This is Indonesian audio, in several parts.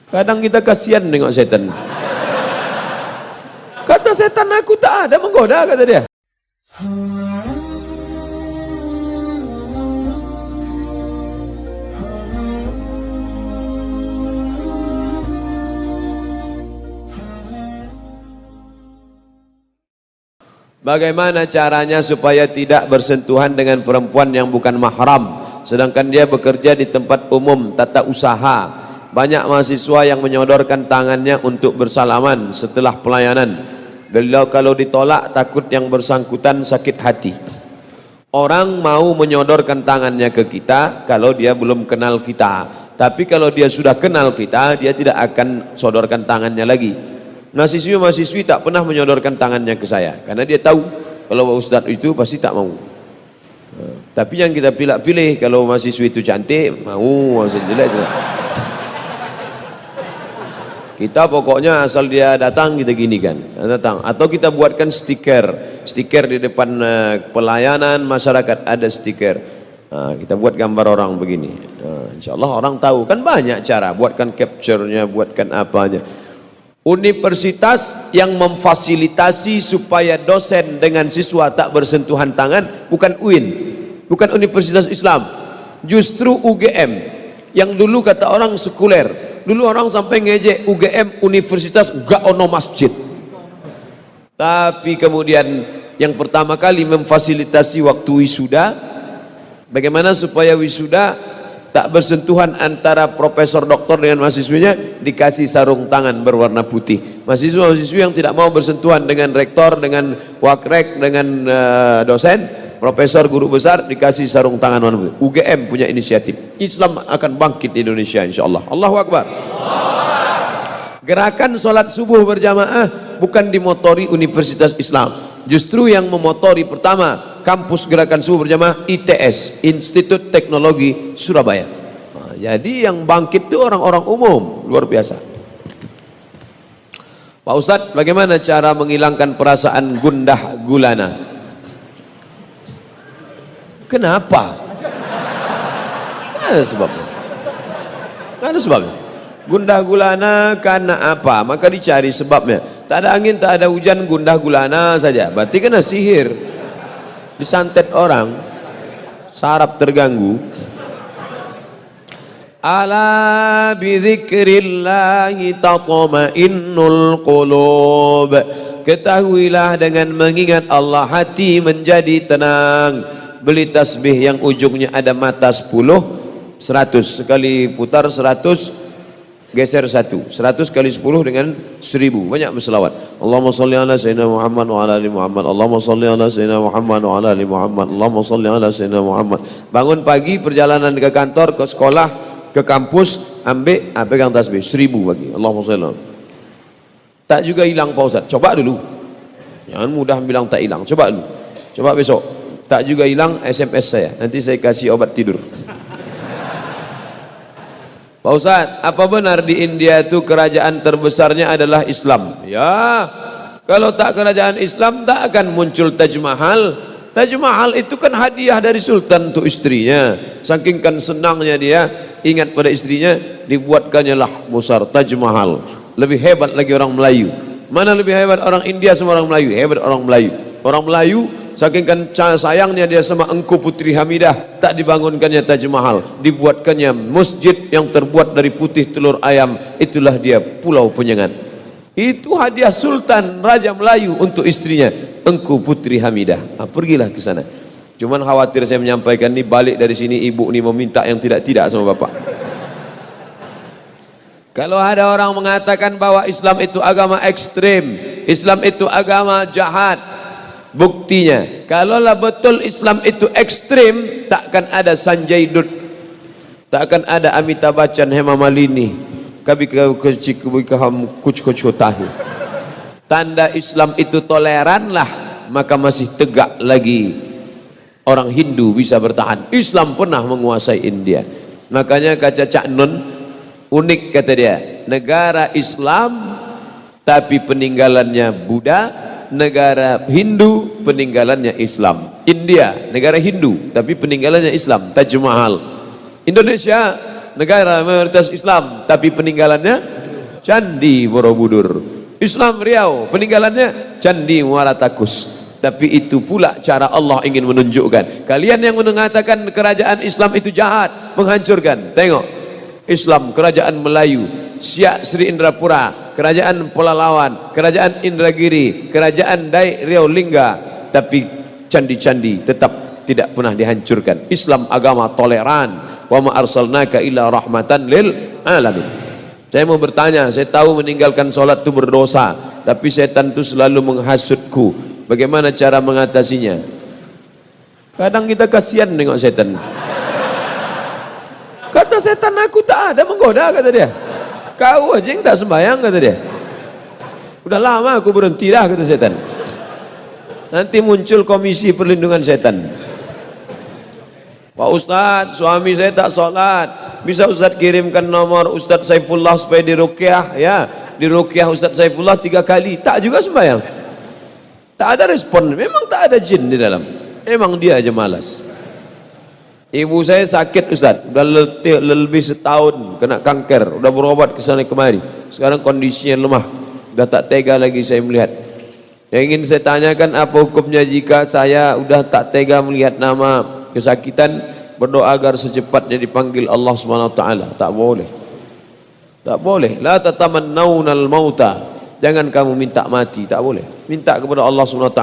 Kadang kita kasihan nengok setan. Kata setan, aku tak ada menggoda, kata dia. Bagaimana caranya supaya tidak bersentuhan dengan perempuan yang bukan mahram, sedangkan dia bekerja di tempat umum, tata usaha? Banyak mahasiswa yang menyodorkan tangannya untuk bersalaman setelah pelayanan. Kalau ditolak, takut yang bersangkutan sakit hati. Orang mau menyodorkan tangannya ke kita kalau dia belum kenal kita, tapi kalau dia sudah kenal kita, dia tidak akan sodorkan tangannya lagi. Mahasiswi tak pernah menyodorkan tangannya ke saya karena dia tahu kalau Ustadz itu pasti tak mau. Tapi yang kita pilih kalau mahasiswi itu cantik, mau, mahasiswi jelek juga. Kita pokoknya asal dia datang kita ginikan, datang. Atau kita buatkan stiker di depan pelayanan masyarakat, ada stiker. Kita buat gambar orang begini. Insya Allah orang tahu. Kan banyak cara, buatkan capture-nya, buatkan apanya. Universitas yang memfasilitasi supaya dosen dengan siswa tak bersentuhan tangan bukan UIN, bukan Universitas Islam, justru UGM yang dulu kata orang sekuler. Dulu orang sampai ngejek UGM universitas gak ono masjid, tapi kemudian yang pertama kali memfasilitasi waktu wisuda, bagaimana supaya wisuda tak bersentuhan antara profesor doktor dengan mahasiswinya, dikasih sarung tangan berwarna putih. Mahasiswa-mahasiswi yang tidak mau bersentuhan dengan rektor, dengan wakrek, dengan dosen, profesor, guru besar, dikasih sarung tangan warna putih. UGM punya inisiatif. Islam akan bangkit di Indonesia insyaallah. Allahu Akbar. Gerakan sholat subuh berjamaah bukan dimotori Universitas Islam, justru yang memotori pertama kampus gerakan subuh berjamaah ITS, Institut Teknologi Surabaya. Jadi yang bangkit itu orang-orang umum, luar biasa. Pak Ustadz, bagaimana cara menghilangkan perasaan gundah gulana? Kenapa? Tidak ada sebabnya. Tidak ada sebabnya. Gundah gulana karena apa? Maka dicari sebabnya. Tak ada angin, tak ada hujan, gundah gulana saja. Berarti kena sihir. Disantet orang, saraf terganggu. Ala bidzikrillahi tatma'innul qulub. Ketahuilah dengan mengingat Allah hati menjadi tenang. Beli tasbih yang ujungnya ada mata 10, 100 sekali putar 100, geser 1, 100 kali 10 dengan 1000. Banyak berselawat. Allahumma sholli ala sayyidina Muhammad wa ala ali Muhammad. Allahumma sholli ala sayyidina Muhammad wa ala ali Muhammad. Allahumma sholli ala sayyidina Muhammad. Bangun pagi, perjalanan ke kantor, ke sekolah, ke kampus, ambil pegang tasbih 1000 pagi. Allahumma sholli. Tak juga hilang Pak Ustaz. Coba dulu. Jangan mudah bilang tak hilang. Coba dulu. Coba besok. Tak juga hilang, SMS saya. Nanti saya kasih obat tidur. Pak Ustadz, apa benar di India itu kerajaan terbesarnya adalah Islam? Ya, kalau tak kerajaan Islam tak akan muncul Taj Mahal. Taj Mahal itu kan hadiah dari Sultan untuk istrinya. Saking kan senangnya dia ingat pada istrinya, dibuatkannya lah besar Taj Mahal. Lebih hebat lagi orang Melayu. Mana lebih hebat orang India sama orang Melayu? Hebat orang Melayu. Orang Melayu saking kan sayangnya dia sama Engku Putri Hamidah, tak dibangunkannya Taj Mahal, dibuatkannya masjid yang terbuat dari putih telur ayam. Itulah dia Pulau Penyengat. Itu hadiah Sultan Raja Melayu untuk istrinya Engku Putri Hamidah. Pergilah ke sana. Cuman khawatir saya menyampaikan ini, balik dari sini ibu ini meminta yang tidak-tidak sama bapak. Kalau ada orang mengatakan bahwa Islam itu agama ekstrim, Islam itu agama jahat, buktinya, kalaulah betul Islam itu ekstrim, takkan ada Sanjay Dutt, takkan ada Amitabh Bachchan, Hema Malini, tanda Islam itu toleranlah, maka masih tegak lagi orang Hindu bisa bertahan. Islam pernah menguasai India. Makanya kaca Cak Nun unik, kata dia, negara Islam tapi peninggalannya Buddha, negara Hindu peninggalannya Islam. India negara Hindu tapi peninggalannya Islam, Taj Mahal. Indonesia negara mayoritas Islam tapi peninggalannya Candi Borobudur. Islam Riau, peninggalannya Candi Muara Takus. Tapi itu pula cara Allah ingin menunjukkan. Kalian yang mengatakan kerajaan Islam itu jahat, menghancurkan. Tengok, Islam, kerajaan Melayu, Siak Sri Indrapura, kerajaan Pelalawan, kerajaan Indragiri, kerajaan Dai Riau Lingga, tapi candi-candi tetap tidak pernah dihancurkan. Islam agama toleran. Wa ma arsalnaka illa rahmatan lil alamin. Saya mau bertanya, saya tahu meninggalkan sholat itu berdosa, tapi setan itu selalu menghasutku. Bagaimana cara mengatasinya? Kadang kita kasihan nengok setan. Kata setan, aku tak ada menggoda, kata dia. Kau aja yang tak sembahyang, kata dia. Udah lama aku berhenti dah, kata setan. Nanti muncul komisi perlindungan setan. Pak Ustadz, suami saya tak sholat, bisa Ustadz kirimkan nomor Ustadz Saifullah supaya diruqyah? Ya, diruqyah Ustadz Saifullah 3 kali, tak juga sembahyang. Tak ada respon, memang tak ada jin di dalam, memang dia aja malas. Ibu saya sakit Ustadz, udah lebih setahun kena kanker, udah berobat ke sana kemari, sekarang kondisinya lemah, udah tak tega lagi saya melihat. Yang ingin saya tanyakan, apa hukumnya jika saya udah tak tega melihat nama kesakitan, berdoa agar secepatnya dipanggil Allah SWT? Tak boleh, tak boleh. La tatamannawnal mauta, jangan kamu minta mati, tak boleh. Minta kepada Allah SWT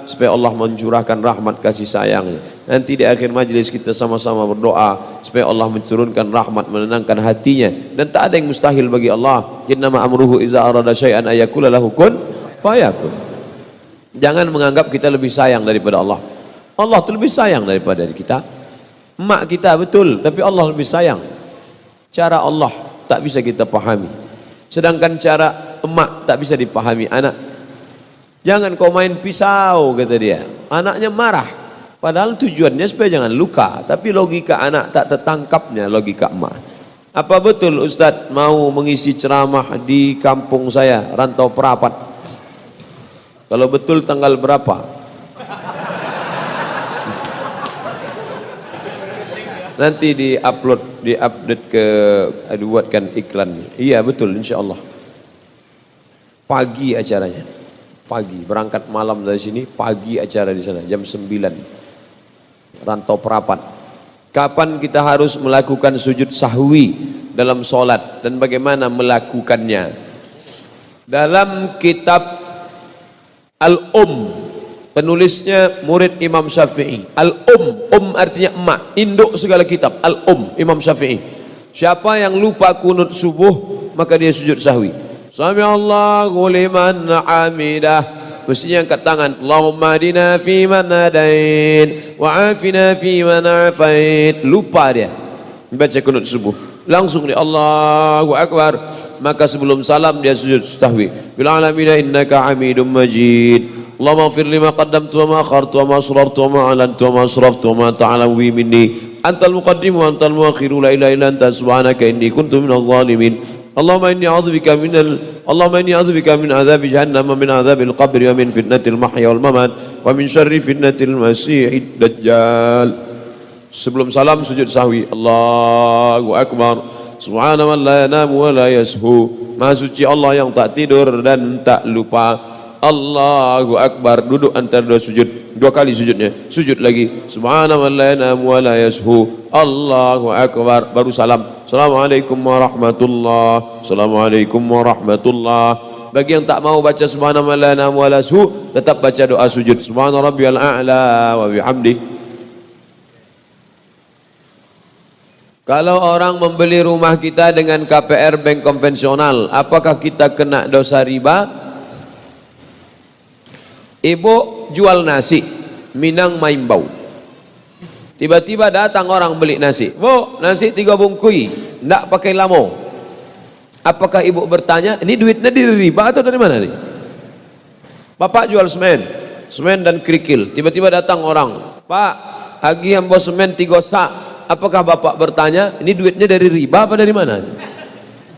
supaya Allah mencurahkan rahmat kasih sayangnya. Nanti di akhir majlis kita sama-sama berdoa supaya Allah menurunkan rahmat, menenangkan hatinya. Dan tak ada yang mustahil bagi Allah. Innama amruhu iza arada syai'an ayakula lahu kun fayakun. Jangan menganggap kita lebih sayang daripada Allah. Allah itu lebih sayang daripada kita. Emak kita betul, tapi Allah lebih sayang. Cara Allah tak bisa kita pahami, sedangkan cara emak tak bisa dipahami anak. Jangan kau main pisau, kata dia. Anaknya marah, padahal tujuannya supaya jangan luka, tapi logika anak tak tertangkapnya logika emak. Apa betul Ustadz mau mengisi ceramah di kampung saya, Rantau Perapat? Kalau betul tanggal berapa? Nanti di-upload, di-update ke, dibuatkan iklannya. Iya betul, insya Allah. Pagi acaranya, pagi, berangkat malam dari sini, pagi acara di sana, jam 9. Rantau Perapat. Kapan kita harus melakukan sujud sahwi dalam sholat dan bagaimana melakukannya? Dalam kitab penulisnya murid Imam Syafi'i. Artinya emak, induk segala kitab. Imam Syafi'i. Siapa yang lupa kunut subuh, maka dia sujud sahwi. Sami Allahu liman hamidah, mestinya angkat tangan. Allahumma hadina fi man hadain wa afina fi man afait. Lupa dia baca kunut subuh, langsung dia Allahu Akbar, maka sebelum salam dia sujud sahwi. Fil alamina innaka hamidum majid. Allahumma ighfir lima qaddamtu wa ma akhartu wa ma asrartu wa ma alantu wa ma asraftu wa ma ta'lamu bi minni antal muqaddimu wa antal muakhiru la ilaha illa anta subhanaka inni kuntu minadh dhalimin. Allahumma inni a'udzubika min adzabi jahannam wa min adzabil qabri wa min fitnatil mahya wal mamat wa min syarri fitnatil masiihid dajjal. Sebelum salam sujud sahwi. Allahu Akbar. Subhana man la yanamu wa la yashu. Maha suci Allah yang tak tidur dan tak lupa. Allahu Akbar. Duduk antara dua sujud, 2 kali sujudnya, sujud lagi. Subhana man la yanamu wa la yashu. Allahu Akbar. Baru salam. Assalamualaikum warahmatullahi. Assalamualaikum warahmatullahi. Bagi yang tak mau baca subhana man la yanamu wa la yashu, tetap baca doa sujud. Subhana rabbiyal a'la wa bihamdi. Kalau orang membeli rumah kita dengan KPR bank konvensional, apakah kita kena dosa riba? Ibu jual nasi Minang Maimbau, tiba-tiba datang orang beli nasi. Bu, nasi 3 bungkui, ndak pakai lamo. Apakah ibu bertanya, ini duitnya dari riba atau dari mana nih? Bapak jual semen dan kerikil, tiba-tiba datang orang, Pak, agi yang bos semen 3 sak. Apakah bapak bertanya, ini duitnya dari riba apa dari mana?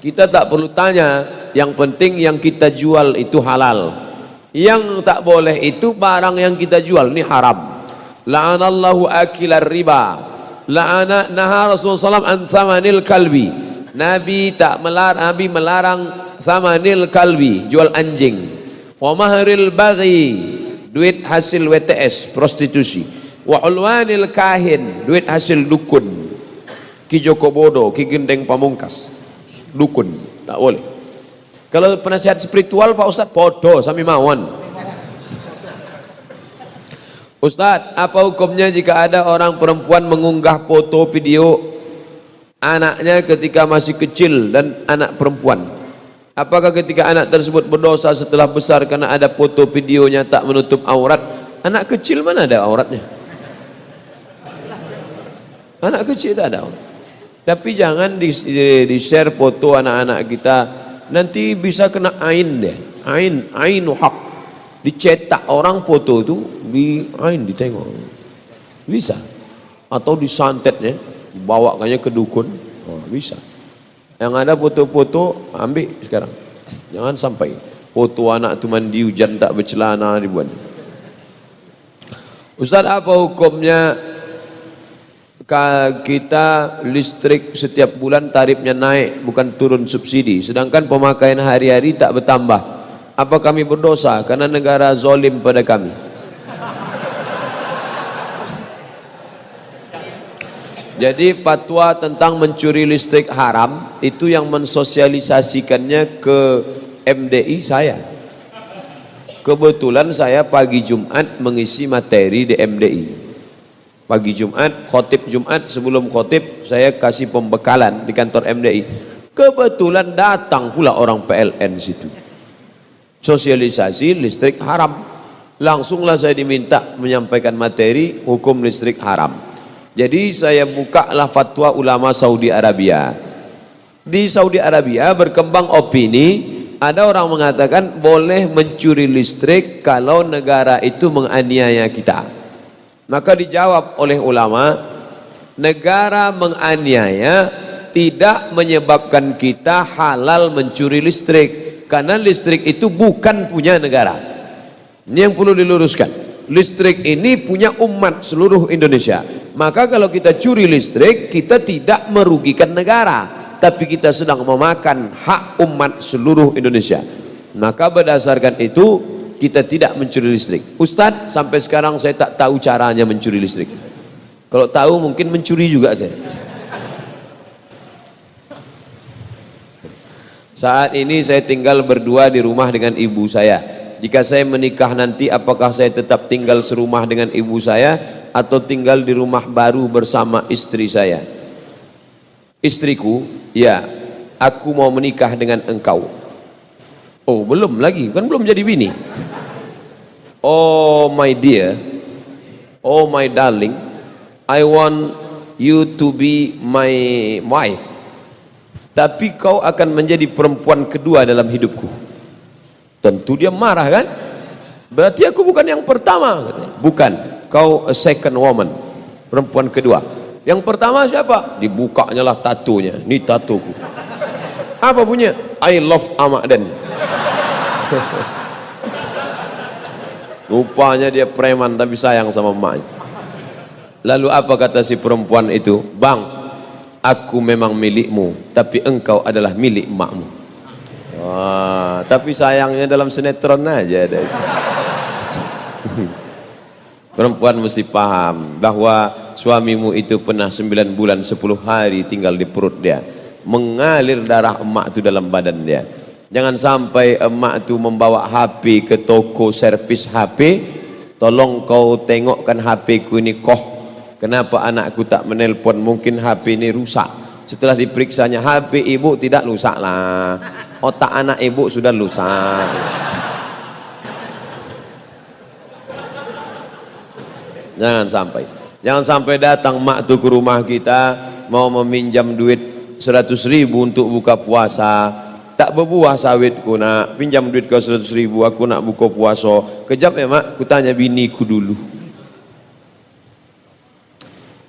Kita tak perlu tanya, yang penting yang kita jual itu halal. Yang tak boleh itu barang yang kita jual, ini haram. La'anallahu akilar riba. La'ana naha Rasulullah SAW an samanil kalbi. Nabi melarang thamanil kalbi, jual anjing. Wa mahril baghi, duit hasil WTS, prostitusi. Wa ulwanil kahin, duit hasil dukun. Ki Joko Bodo, Ki Gendeng Pamungkas, dukun, tak boleh. Kalau penasihat spiritual Pak Ustadz, podo sami mawon. Ustadz, apa hukumnya jika ada orang perempuan mengunggah foto video anaknya ketika masih kecil dan anak perempuan? Apakah ketika anak tersebut berdosa setelah besar karena ada foto videonya tak menutup aurat? Anak kecil mana ada auratnya? Anak kecil tak ada aurat. Tapi jangan di-share foto anak-anak kita, nanti bisa kena ain deh. Ainu hak. Dicetak orang foto itu di ain, ditengok. Bisa. Atau disantetnya, dibawakannya ke dukun. Oh, bisa. Yang ada foto-foto ambil sekarang. Jangan sampai foto anak tu mandi hujan tak bercelana dibuat. Ustaz, apa hukumnya kita listrik setiap bulan tarifnya naik, bukan turun subsidi, sedangkan pemakaian hari-hari tak bertambah? Apa kami berdosa karena negara zalim pada kami? Jadi fatwa tentang mencuri listrik haram itu yang mensosialisasikannya ke MDI saya. Kebetulan saya pagi Jumat mengisi materi di MDI. Pagi Jumat, khotib Jumat, sebelum khotib saya kasih pembekalan di kantor MDI. Kebetulan datang pula orang PLN situ. Sosialisasi listrik haram. Langsunglah saya diminta menyampaikan materi hukum listrik haram. Jadi saya bukalah fatwa ulama Saudi Arabia. Di Saudi Arabia berkembang opini, ada orang mengatakan boleh mencuri listrik kalau negara itu menganiaya kita. Maka dijawab oleh ulama, negara menganiaya tidak menyebabkan kita halal mencuri listrik, karena listrik itu bukan punya negara. Ini yang perlu diluruskan. Listrik ini punya umat seluruh Indonesia. Maka kalau kita curi listrik, kita tidak merugikan negara, tapi kita sedang memakan hak umat seluruh Indonesia. Maka berdasarkan itu kita tidak mencuri listrik. Ustadz, sampai sekarang saya tak tahu caranya mencuri listrik. Kalau tahu mungkin mencuri juga saya. Saat ini saya tinggal berdua di rumah dengan ibu saya. Jika saya menikah nanti, apakah saya tetap tinggal serumah dengan ibu saya atau tinggal di rumah baru bersama istri saya? Istriku, ya, aku mau menikah dengan engkau. Oh, belum lagi, kan belum jadi bini. Oh my dear, oh my darling, I want you to be my wife. Tapi kau akan menjadi perempuan kedua dalam hidupku. Tentu dia marah kan? Berarti aku bukan yang pertama, katanya. Bukan, kau a second woman, perempuan kedua. Yang pertama siapa? Dibukanya lah tatonya. Ini tatoku. Apa punya? I love Ahmad. Rupanya dia preman tapi sayang sama emaknya. Lalu apa kata si perempuan itu? Bang, aku memang milikmu, tapi engkau adalah milik emakmu. Wah, tapi sayangnya dalam sinetron aja ada. Perempuan mesti paham bahwa suamimu itu pernah 9 bulan 10 hari tinggal di perut dia, mengalir darah emak itu dalam badan dia. Jangan sampai emak itu membawa HP ke toko servis HP, tolong kau tengokkan HP ku ini koh, kenapa anakku tak menelpon, mungkin HP ini rusak. Setelah diperiksanya, HP ibu tidak rusak lah, otak anak ibu sudah rusak. Jangan sampai datang mak tuh ke rumah kita mau meminjam duit 100.000 untuk buka puasa. Tak berbuah sawitku, nak pinjam duit kau 100.000, aku nak buka puasa. Kejap ya mak, ku tanya biniku dulu.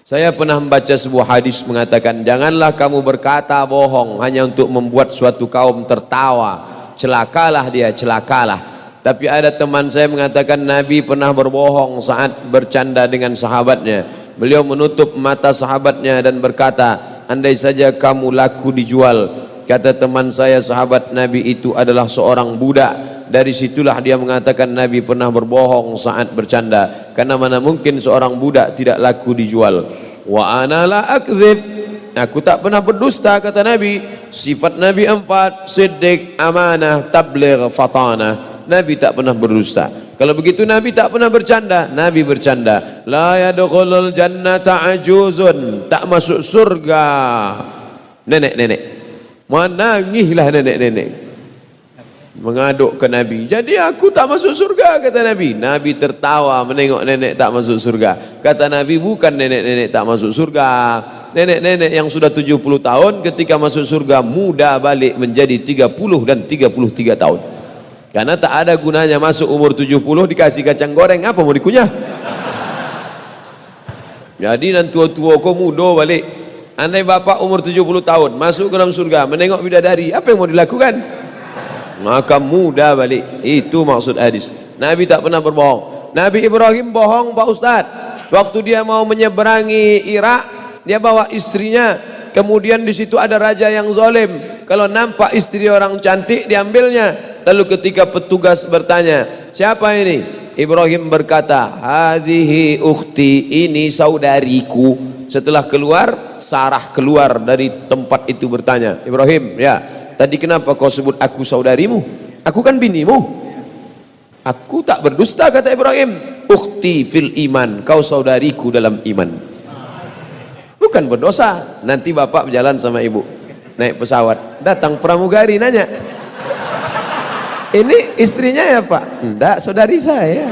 Saya pernah membaca sebuah hadis mengatakan, janganlah kamu berkata bohong hanya untuk membuat suatu kaum tertawa. Celakalah dia, celakalah. Tapi ada teman saya mengatakan Nabi pernah berbohong saat bercanda dengan sahabatnya. Beliau menutup mata sahabatnya dan berkata, andai saja kamu laku dijual, Kata teman saya sahabat Nabi itu adalah seorang budak. Dari situlah dia mengatakan Nabi pernah berbohong saat bercanda, karena mana mungkin seorang budak tidak laku dijual. Wa ana la akdzib, aku tak pernah berdusta, kata Nabi. Sifat Nabi 4, siddiq, amanah, tabligh, fatanah. Nabi tak pernah berdusta. Kalau begitu Nabi tak pernah bercanda. Nabi bercanda. La yadkhulul jannata ajuzun, tak masuk surga nenek-nenek. Menangislah nenek-nenek mengaduk ke Nabi. Jadi aku tak masuk surga, kata Nabi. Nabi tertawa menengok nenek tak masuk surga. Kata Nabi, bukan nenek-nenek tak masuk surga. Nenek-nenek yang sudah 70 tahun ketika masuk surga muda balik menjadi 30 dan 33 tahun. Karena tak ada gunanya masuk umur 70 dikasih kacang goreng, apa mau dikunyah? Jadi dan tua-tua kau muda balik. Andai bapak umur 70 tahun masuk ke dalam surga menengok bidadari, apa yang mau dilakukan? Maka muda balik. Itu maksud hadis. Nabi tak pernah berbohong. Nabi Ibrahim bohong, Pak Ustaz. Waktu dia mau menyeberangi Irak, dia bawa istrinya. Kemudian di situ ada raja yang zalim. Kalau nampak istri orang cantik diambilnya. Lalu ketika petugas bertanya, siapa ini? Ibrahim berkata, hazihi ukhti, ini saudariku. Setelah keluar, Sarah keluar dari tempat itu bertanya, Ibrahim, ya, tadi kenapa kau sebut aku saudarimu? Aku kan binimu. Aku tak berdusta, kata Ibrahim. Ukhti fil iman, kau saudariku dalam iman. Bukan berdosa. Nanti bapak berjalan sama ibu, naik pesawat, datang pramugari nanya, ini istrinya ya pak? Enggak, saudari saya.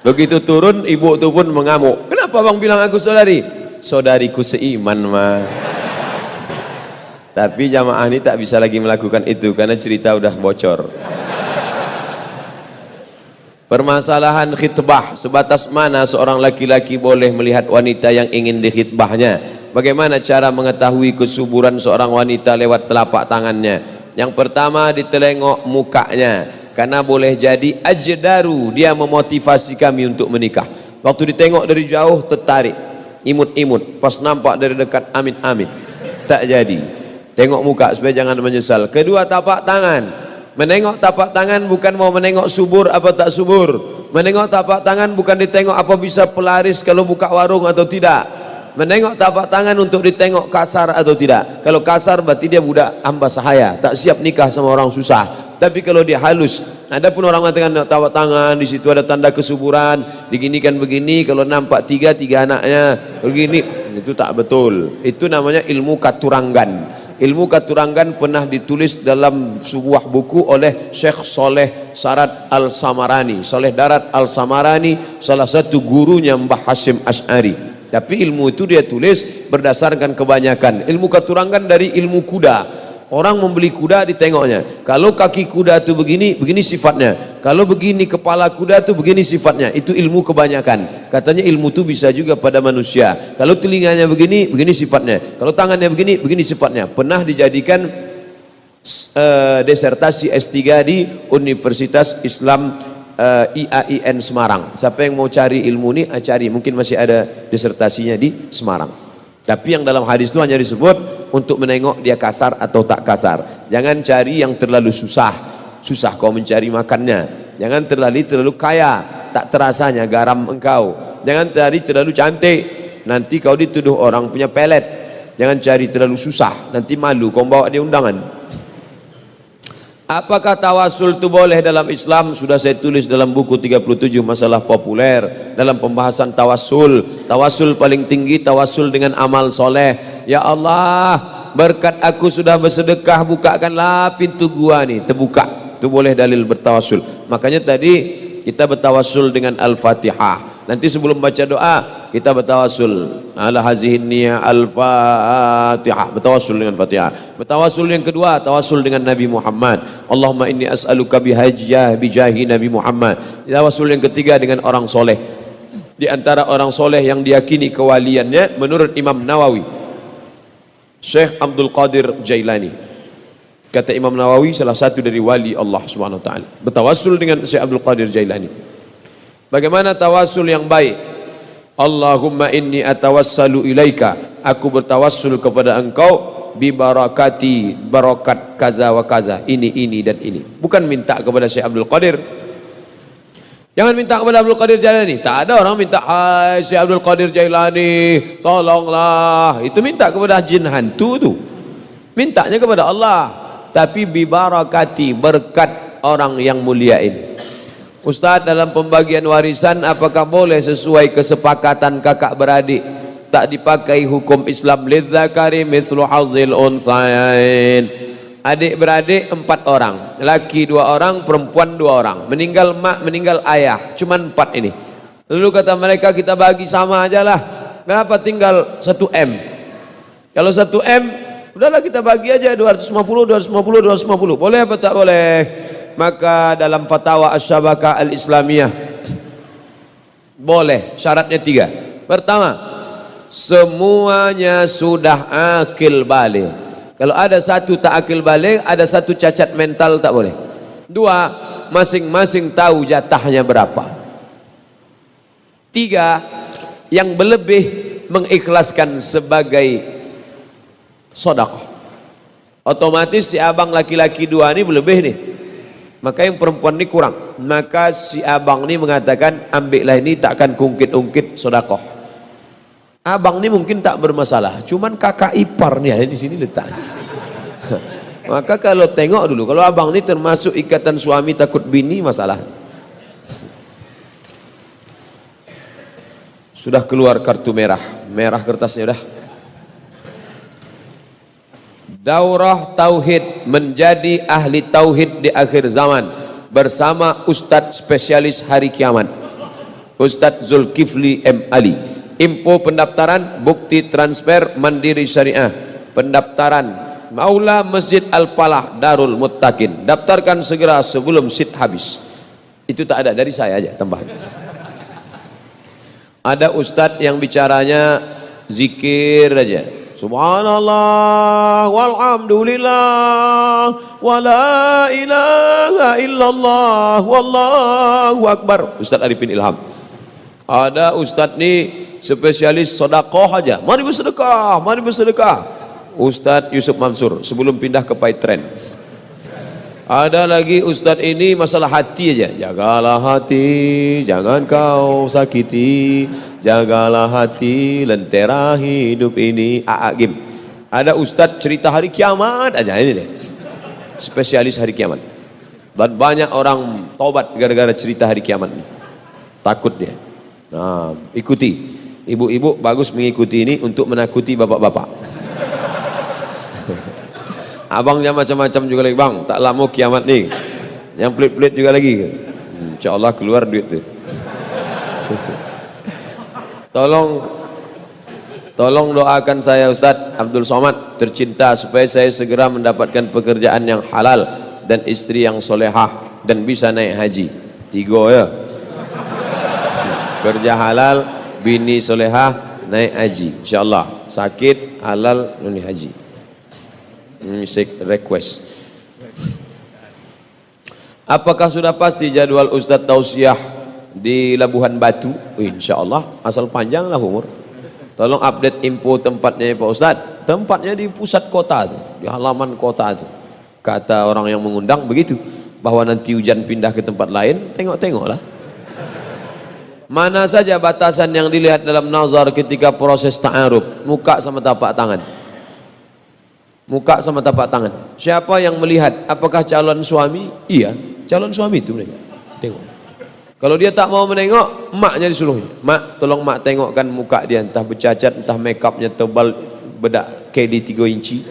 Begitu turun, ibu itu pun mengamuk. Kenapa bang bilang aku saudari? Saudariku seiman mah. Tapi jamaah ini tak bisa lagi melakukan itu karena cerita udah bocor. Permasalahan khitbah, sebatas mana seorang laki-laki boleh melihat wanita yang ingin dikhitbahnya? Bagaimana cara mengetahui kesuburan seorang wanita lewat telapak tangannya? Yang pertama, ditelengok mukanya, karena boleh jadi ajdaru, dia memotivasi kami untuk menikah. Waktu ditengok dari jauh tertarik, imut-imut, pas nampak dari dekat amin-amin, tak jadi. Tengok muka supaya jangan menyesal. Kedua, tapak tangan. Menengok tapak tangan bukan mau menengok subur apa tak subur. Menengok tapak tangan bukan ditengok apa bisa pelaris kalau buka warung atau tidak. Menengok tapak tangan untuk ditengok kasar atau tidak. Kalau kasar berarti dia budak hamba sahaya, tak siap nikah sama orang susah. Tapi kalau dia halus, ada pun orang mengatakan tapak tangan di situ ada tanda kesuburan, diginikan begini, kalau nampak tiga anaknya begini, itu tak betul. Itu namanya ilmu katurangan. Ilmu katurangan pernah ditulis dalam sebuah buku oleh Syekh Soleh Sarat Al-Samarani. Soleh Darat Al-Samarani salah satu gurunya Mbah Hasyim Asy'ari. Tapi ilmu itu dia tulis berdasarkan kebanyakan. Ilmu katurangan dari ilmu kuda. Orang membeli kuda ditengoknya. Kalau kaki kuda itu begini, begini sifatnya. Kalau begini kepala kuda itu begini sifatnya. Itu ilmu kebanyakan. Katanya ilmu itu bisa juga pada manusia. Kalau telinganya begini, begini sifatnya. Kalau tangannya begini, begini sifatnya. Pernah dijadikan disertasi S3 di Universitas Islam IAIN Semarang. Siapa yang mau cari ilmu ini, cari. Mungkin masih ada disertasinya di Semarang. Tapi yang dalam hadis itu hanya disebut untuk menengok dia kasar atau tak kasar. Jangan cari yang terlalu susah. Susah kau mencari makannya. Jangan terlalu kaya, tak terasanya garam engkau. Jangan cari terlalu cantik, nanti kau dituduh orang punya pelet. Jangan cari terlalu susah, nanti malu kau bawa dia undangan. Apakah tawasul itu boleh dalam Islam? Sudah saya tulis dalam buku 37 masalah populer. Dalam pembahasan tawasul, tawasul paling tinggi tawasul dengan amal soleh. Ya Allah, berkat aku sudah bersedekah, bukakanlah pintu gua nih, terbuka. Itu boleh dalil bertawasul. Makanya tadi kita bertawasul dengan Al-Fatihah. Nanti sebelum baca doa kita bertawasul ala hazihin niyah al-Fatihah, bertawasul dengan Fatihah. Bertawasul yang kedua, tawasul dengan Nabi Muhammad. Allahumma inni as'aluka bijahi Nabi Muhammad. Tawasul yang ketiga dengan orang soleh. Di antara orang soleh yang diyakini kewaliannya menurut Imam Nawawi, Syekh Abdul Qadir Jailani. Kata Imam Nawawi, salah satu dari wali Allah Subhanahu wa taala. Bertawasul dengan Syekh Abdul Qadir Jailani. Bagaimana tawasul yang baik? Allahumma inni atawassalu ilaika, aku bertawassul kepada engkau bi barakati, barakat kaza wa kaza, ini dan ini. Bukan minta kepada Syekh Abdul Qadir. Jangan minta kepada Abdul Qadir Jailani. Tak ada orang minta, hai Syekh Abdul Qadir Jailani tolonglah. Itu minta kepada jin hantu tu. Mintanya kepada Allah. Tapi bi barakati, berkat orang yang mulia ini. Ustaz, dalam pembagian warisan apakah boleh sesuai kesepakatan kakak beradik, tak dipakai hukum Islam? Lidzakari mislu hazzil unsayain. Adik beradik 4 orang, laki 2 orang, perempuan 2 orang, meninggal mak, meninggal ayah, cuman 4 ini. Lalu kata mereka, kita bagi sama aja lah, kenapa tinggal 1 M? Kalau 1 M udahlah kita bagi aja 250, 250. Boleh apa tak boleh? Maka dalam fatwa Asy-Syabakah Al-Islamiyah boleh, syaratnya 3. Pertama, semuanya sudah akil balik. Kalau ada satu tak akil balik, ada satu cacat mental, tak boleh. 2, masing-masing tahu jatahnya berapa. 3, yang berlebih mengikhlaskan sebagai sedekah. Otomatis si abang laki-laki 2 ini berlebih nih, maka yang perempuan ini kurang. Maka si abang ini mengatakan, ambillah ini, takkan kungkit-ungkit sedekah. Abang ini mungkin tak bermasalah, cuman kakak iparnya di sini letak. Maka kalau tengok dulu, kalau abang ini termasuk ikatan suami takut bini, masalah. Sudah keluar kartu merah, merah kertasnya dah. Daurah Tauhid, menjadi ahli Tauhid di akhir zaman, bersama Ustadz spesialis hari kiamat, Ustadz Zulkifli M. Ali. Info pendaftaran, bukti transfer Mandiri Syariah, pendaftaran Maula Masjid Al-Falah Darul Muttaqin. Daftarkan segera sebelum seat habis. Itu tak ada, dari saya aja tambahan. Ada Ustadz yang bicaranya zikir aja, subhanallah walhamdulillah wala ilaha illallah wallahu akbar, Ustadz Arifin Ilham. Ada Ustadz nih spesialis sedekah aja, mari bersedekah, mari bersedekah, Ustadz Yusuf Mansur sebelum pindah ke Paitren. Ada lagi Ustadz ini masalah hati aja, jagalah hati jangan kau sakiti, jagalah hati lentera hidup ini, A'agim. Ada Ustadz cerita hari kiamat aja, ini deh spesialis hari kiamat, dan banyak orang tobat gara-gara cerita hari kiamat ini. Takut dia. Nah, ikuti. Ibu-ibu bagus mengikuti ini untuk menakuti bapak-bapak. Abangnya macam-macam juga lagi, bang tak lama kiamat nih, yang pelit-pelit juga lagi. Insya Allah keluar duit tuh. Tolong doakan saya Ustadz Abdul Somad tercinta, supaya saya segera mendapatkan pekerjaan yang halal dan istri yang solehah dan bisa naik haji. 3 ya, kerja halal, bini solehah, naik haji, insyaallah. Sakit, halal, naik haji. Request. Apakah sudah pasti jadwal Ustadz tausiah di Labuhan Batu? Insyaallah, asal panjang lah umur. Tolong update info tempatnya Pak Ustadz. Tempatnya di pusat kota tuh, di halaman kota tuh. Kata orang yang mengundang begitu, bahwa nanti hujan pindah ke tempat lain, tengok-tengoklah. Mana saja batasan yang dilihat dalam nazar ketika proses ta'aruf? Muka sama tapak tangan. Muka sama tapak tangan. Siapa yang melihat? Apakah calon suami? Iya, calon suami itu mereka. Tengok. Kalau dia tak mau menengok, maknya disuruhnya. Mak, tolong mak tengokkan muka dia, entah bercacat, entah makeupnya tebal, bedak KD 3 inci.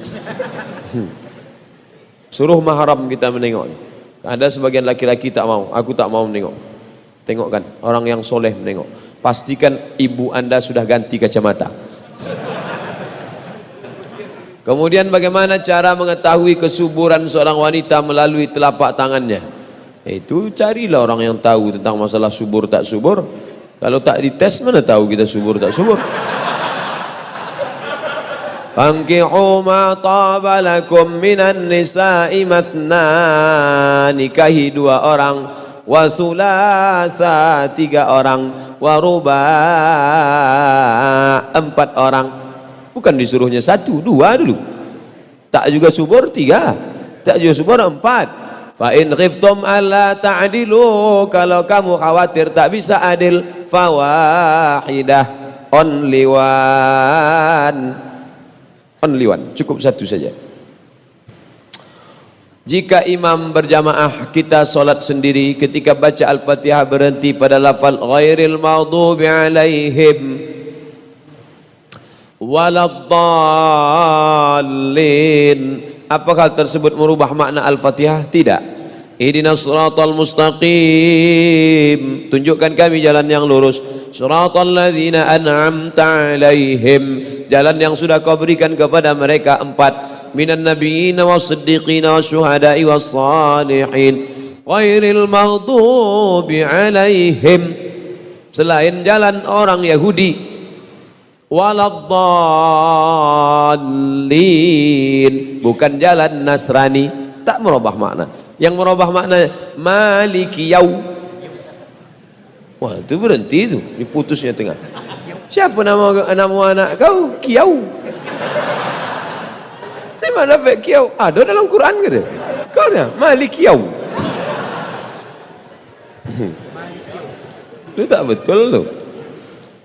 Suruh mahram kita menengok. Ada sebagian laki-laki tak mau, aku tak mau menengok. Tengokkan, orang yang soleh menengok. Pastikan ibu anda sudah ganti kacamata. Kemudian bagaimana cara mengetahui kesuburan seorang wanita melalui telapak tangannya? Itu carilah orang yang tahu tentang masalah subur tak subur. Kalau tak dites, mana tahu kita subur tak subur? Fankihu ma taba lakum minan nisa'i masna, nikahi 2 orang, wa sulasa 3 orang, wa ruba 4 orang. Bukan disuruhnya 1, 2 dulu. Tak juga subur 3, tak juga subur 4. Fa in khiftum alla ta'dilu, kalau kamu khawatir tak bisa adil, fawahidah, only one, cukup satu saja. Jika imam berjamaah, kita solat sendiri, ketika baca Al-Fatihah berhenti pada lafal ghairil maghdubi alaihim waladdallin, apakah tersebut merubah makna Al-Fatihah? Tidak. Ihdinas siratal mustaqim, tunjukkan kami jalan yang lurus. Siratal ladzina an'amta alaihim, jalan yang sudah kau berikan kepada mereka 4, minan nabiyyin was-siddiqin wasyuhada'i was-salihin ghairil maghdubi alaihim, selain jalan orang Yahudi, waladdallin, bukan jalan Nasrani. Tak merubah makna. Yang merubah makna maliki yaum. Wah, itu berhenti itu, diputusnya tengah. Siapa nama anak kau? Kiyau. Di mana dapat kiyau? Ada dalam Quran kata. Kau dia Malik kiyau. Itu tak betul tu.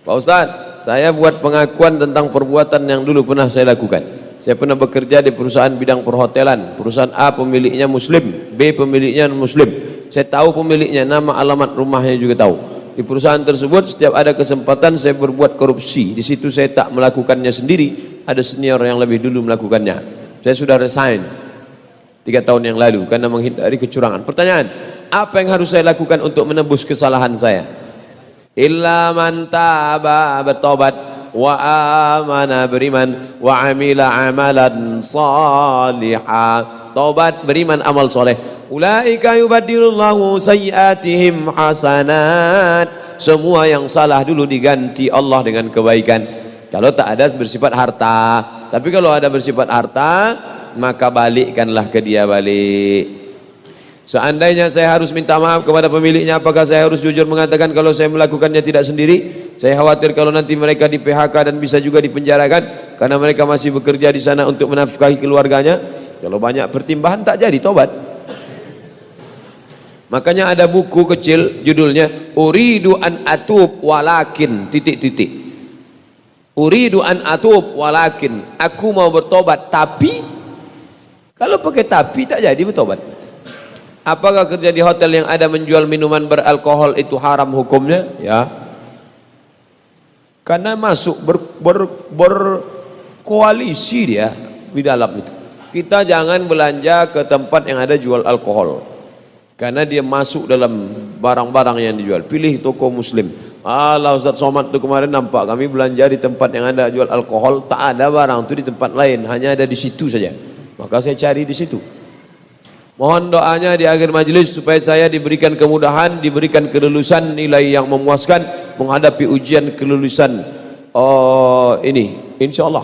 Pak Ustaz, saya buat pengakuan tentang perbuatan yang dulu pernah saya lakukan. Saya pernah bekerja di perusahaan bidang perhotelan. Perusahaan A pemiliknya Muslim, B pemiliknya Muslim. Saya tahu pemiliknya, nama, alamat rumahnya juga tahu. Di perusahaan tersebut setiap ada kesempatan saya berbuat korupsi. Di situ saya tak melakukannya sendiri, ada senior yang lebih dulu melakukannya. Saya sudah resign 3 tahun yang lalu karena menghindari kecurangan. Pertanyaan, apa yang harus saya lakukan untuk menebus kesalahan saya? Illa man taba, bertobat, wa amana, beriman, wa amila amalan salihah, tobat, beriman, amal soleh. Ulaika yubaddilullahu sayyiatihim hasanat, semua yang salah dulu diganti Allah dengan kebaikan. Kalau tak ada bersifat harta, tapi kalau ada bersifat harta, maka balikkanlah ke dia balik. Seandainya saya harus minta maaf kepada pemiliknya, apakah saya harus jujur mengatakan kalau saya melakukannya tidak sendiri? Saya khawatir kalau nanti mereka di PHK dan bisa juga dipenjarakan karena mereka masih bekerja di sana untuk menafkahi keluarganya. Kalau banyak pertimbangan tak jadi tobat. Makanya ada buku kecil judulnya Uridu an atub walakin titik-titik. Uridu an atub walakin, aku mau bertobat tapi, kalau pakai tapi tak jadi bertobat. Apakah kerja di hotel yang ada menjual minuman beralkohol itu haram hukumnya? Ya, karena masuk berkoalisi dia di dalam itu. Kita jangan belanja ke tempat yang ada jual alkohol, karena dia masuk dalam barang-barang yang dijual. Pilih toko Muslim. Allah, Ustaz Somad tu kemarin nampak kami belanja di tempat yang ada jual alkohol, tak ada barang tu di tempat lain, hanya ada di situ saja. Maka saya cari di situ. Mohon doanya di akhir majelis supaya saya diberikan kemudahan, diberikan kelulusan nilai yang memuaskan menghadapi ujian kelulusan ini. Insyaallah.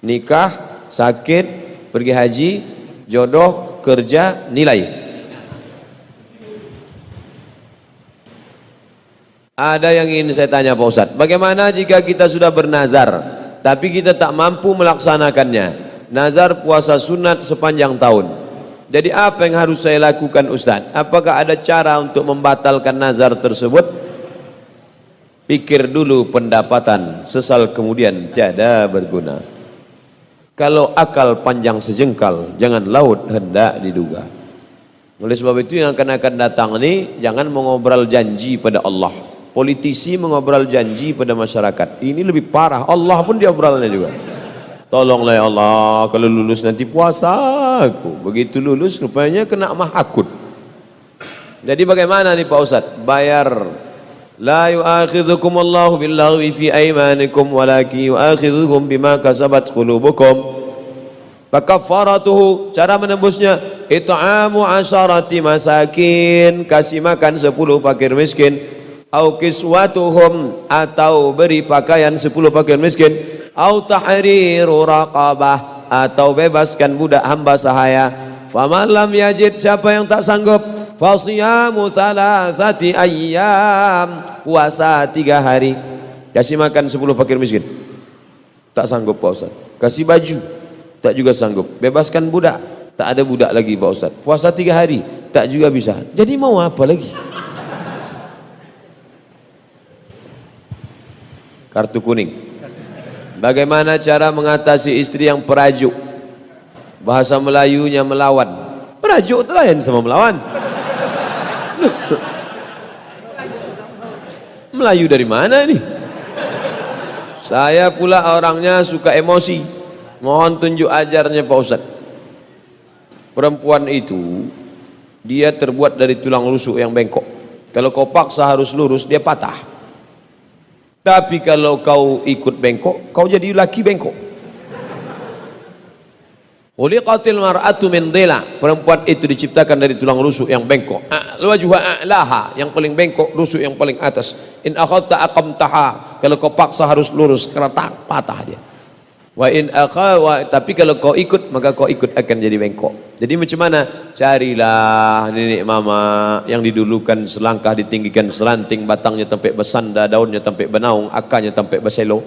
Nikah, sakit, pergi haji, jodoh, kerja, nilai. Ada yang ingin saya tanya Pak Ustaz, bagaimana jika kita sudah bernazar tapi kita tak mampu melaksanakannya? Nazar puasa sunat sepanjang tahun. Jadi apa yang harus saya lakukan Ustaz? Apakah ada cara untuk membatalkan nazar tersebut? Pikir dulu pendapatan, sesal kemudian tiada berguna. Kalau akal panjang sejengkal, jangan laut hendak diduga. Oleh sebab itu yang akan datang ini, jangan mengobrol janji pada Allah. Politisi mengobrol janji pada masyarakat, ini lebih parah. Allah pun diobrolnya juga. Tolonglah ya Allah, kalau lulus nanti puasa aku. Begitu lulus rupanya kena mahakut. Jadi bagaimana nih Pak Ustaz? Bayar. La yu'akhidhukum Allahu billaghwi fi aymanikum walakin yu'akhidhukum bima kasabat qulubukum. Fakaffaratuhu, cara menebusnya it'amu 'asharati masakin, kasih makan 10 fakir miskin. Au kiswatuhum, atau beri pakaian 10 fakir miskin. Au tahriru raqabah, atau bebaskan budak hamba sahaya. Faman lam yajid, siapa yang tak sanggup, fasiyamu salasati ayyam, puasa 3 hari. Kasih makan 10 fakir miskin, tak sanggup Pak Ustaz. Kasih baju, tak juga sanggup. Bebaskan budak, tak ada budak lagi Pak Ustaz. Puasa 3 hari, tak juga bisa. Jadi mau apa lagi? Kartu kuning. Bagaimana cara mengatasi istri yang perajuk? Bahasa Melayunya melawan. Perajuk itu lain sama melawan. Melayu dari mana ini? Saya pula orangnya suka emosi. Mohon tunjuk ajarnya Pak Ustaz. Perempuan itu dia terbuat dari tulang rusuk yang bengkok. Kalau kau paksa harus lurus, dia patah. Tapi kalau kau ikut bengkok, kau jadi laki bengkok. Khuliqatil mar'atu min dhila. Perempuan itu diciptakan dari tulang rusuk yang bengkok. Wajhuha a'laha, yang paling bengkok, rusuk yang paling atas. In akhadta aqamtaha. Kalau kau paksa harus lurus, keretak, patah dia. Wa in akhawa, tapi kalau kau ikut, maka kau ikut akan jadi bengkok. Jadi macam mana? Carilah nenek mama yang didulukan selangkah ditinggikan selanting, batangnya sampai bersanda, daunnya sampai benaung, akarnya sampai berselo.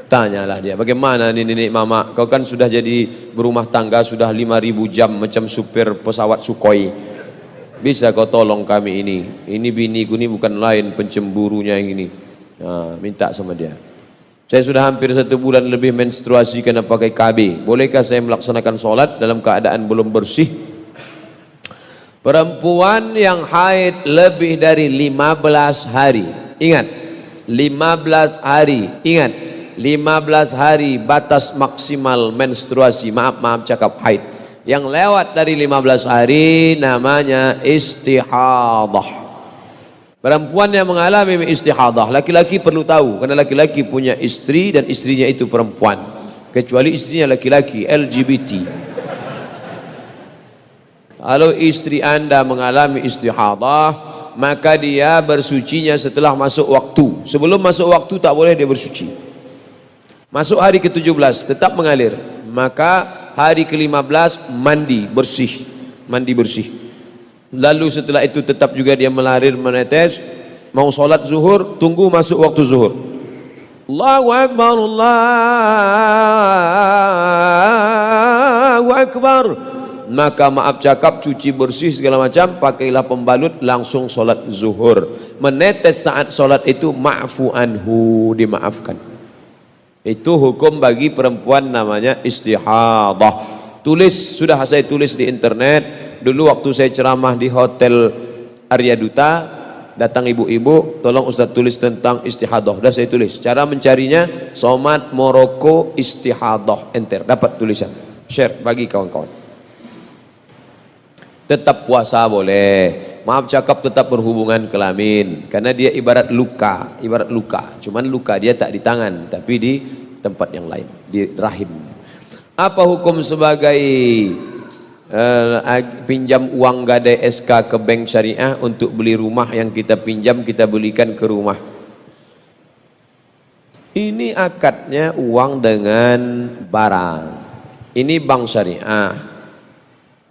Tanyalah dia, bagaimana nih nenek mama, kau kan sudah jadi berumah tangga sudah 5.000 jam macam supir pesawat Sukhoi. Bisa kau tolong kami ini? Ini biniku ini bukan lain pencemburunya yang ini. Nah, minta sama dia. Saya sudah hampir 1 bulan lebih menstruasi karena pakai KB. Bolehkah saya melaksanakan sholat dalam keadaan belum bersih? Perempuan yang haid lebih dari 15 hari. Ingat, 15 hari. Ingat, 15 hari batas maksimal menstruasi. Maaf cakap haid. Yang lewat dari 15 hari namanya istihadah. Perempuan yang mengalami istihadah, laki-laki perlu tahu, karena laki-laki punya istri dan istrinya itu perempuan, kecuali istrinya laki-laki LGBT. Kalau istri Anda mengalami istihadah, maka dia bersucinya setelah masuk waktu. Sebelum masuk waktu tak boleh dia bersuci. Masuk hari ke-17 tetap mengalir, maka hari ke-15 mandi bersih. Lalu setelah itu tetap juga dia melarir menetes. Mau sholat zuhur, tunggu masuk waktu zuhur. Allahu Akbar, Allahu Akbar. Maka maaf cakap, cuci bersih segala macam, pakailah pembalut, langsung sholat zuhur. Menetes saat sholat itu ma'fu anhu, dimaafkan. Itu hukum bagi perempuan namanya istihadah. Tulis, sudah saya tulis di internet. Dulu waktu saya ceramah di Hotel Arya Duta, datang ibu-ibu, tolong Ustaz tulis tentang istihadah. Sudah saya tulis. Cara mencarinya, Somat Moroko istihadah, enter, dapat tulisan. Share bagi kawan-kawan. Tetap puasa boleh. Maaf cakap, tetap berhubungan kelamin, karena dia ibarat luka, cuman luka dia tak di tangan tapi di tempat yang lain, di rahim. Apa hukum sebagai pinjam uang gadai SK ke bank syariah untuk beli rumah yang kita pinjam, kita belikan ke rumah? Ini akadnya uang dengan barang. Ini bank syariah,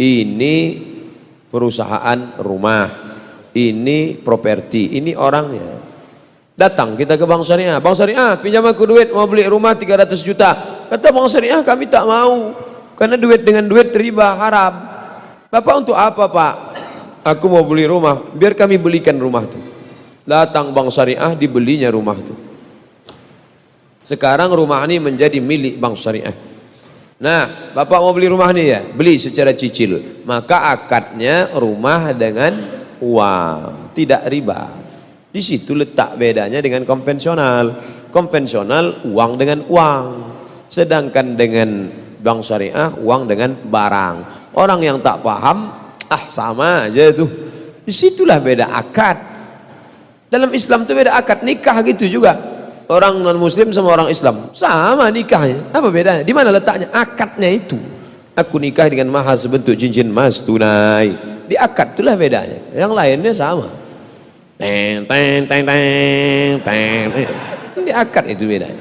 ini perusahaan rumah, ini properti, ini orangnya. Datang kita ke bank syariah, bank syariah pinjam aku duit mau beli rumah 300 juta. Kata bank syariah, kami tak mau, karena duit dengan duit riba haram. Bapak untuk apa Pak? Aku mau beli rumah, biar kami belikan rumah itu. Datang bank syariah, dibelinya rumah itu. Sekarang rumah ini menjadi milik bank syariah. Nah, Bapak mau beli rumah nih ya, beli secara cicil. Maka akadnya rumah dengan uang, tidak riba. Di situ letak bedanya dengan konvensional. Konvensional uang dengan uang, sedangkan dengan bank syariah uang dengan barang. Orang yang tak paham, sama aja itu. Disitulah beda akad. Dalam Islam itu beda akad, nikah gitu juga. Orang non muslim sama orang Islam sama nikahnya, apa bedanya? Di mana letaknya? Akadnya itu. Aku nikah dengan mahar sebentuk cincin emas tunai, di akad itulah bedanya. Yang lainnya sama. Teng teng teng teng teng. Di akad itu bedanya.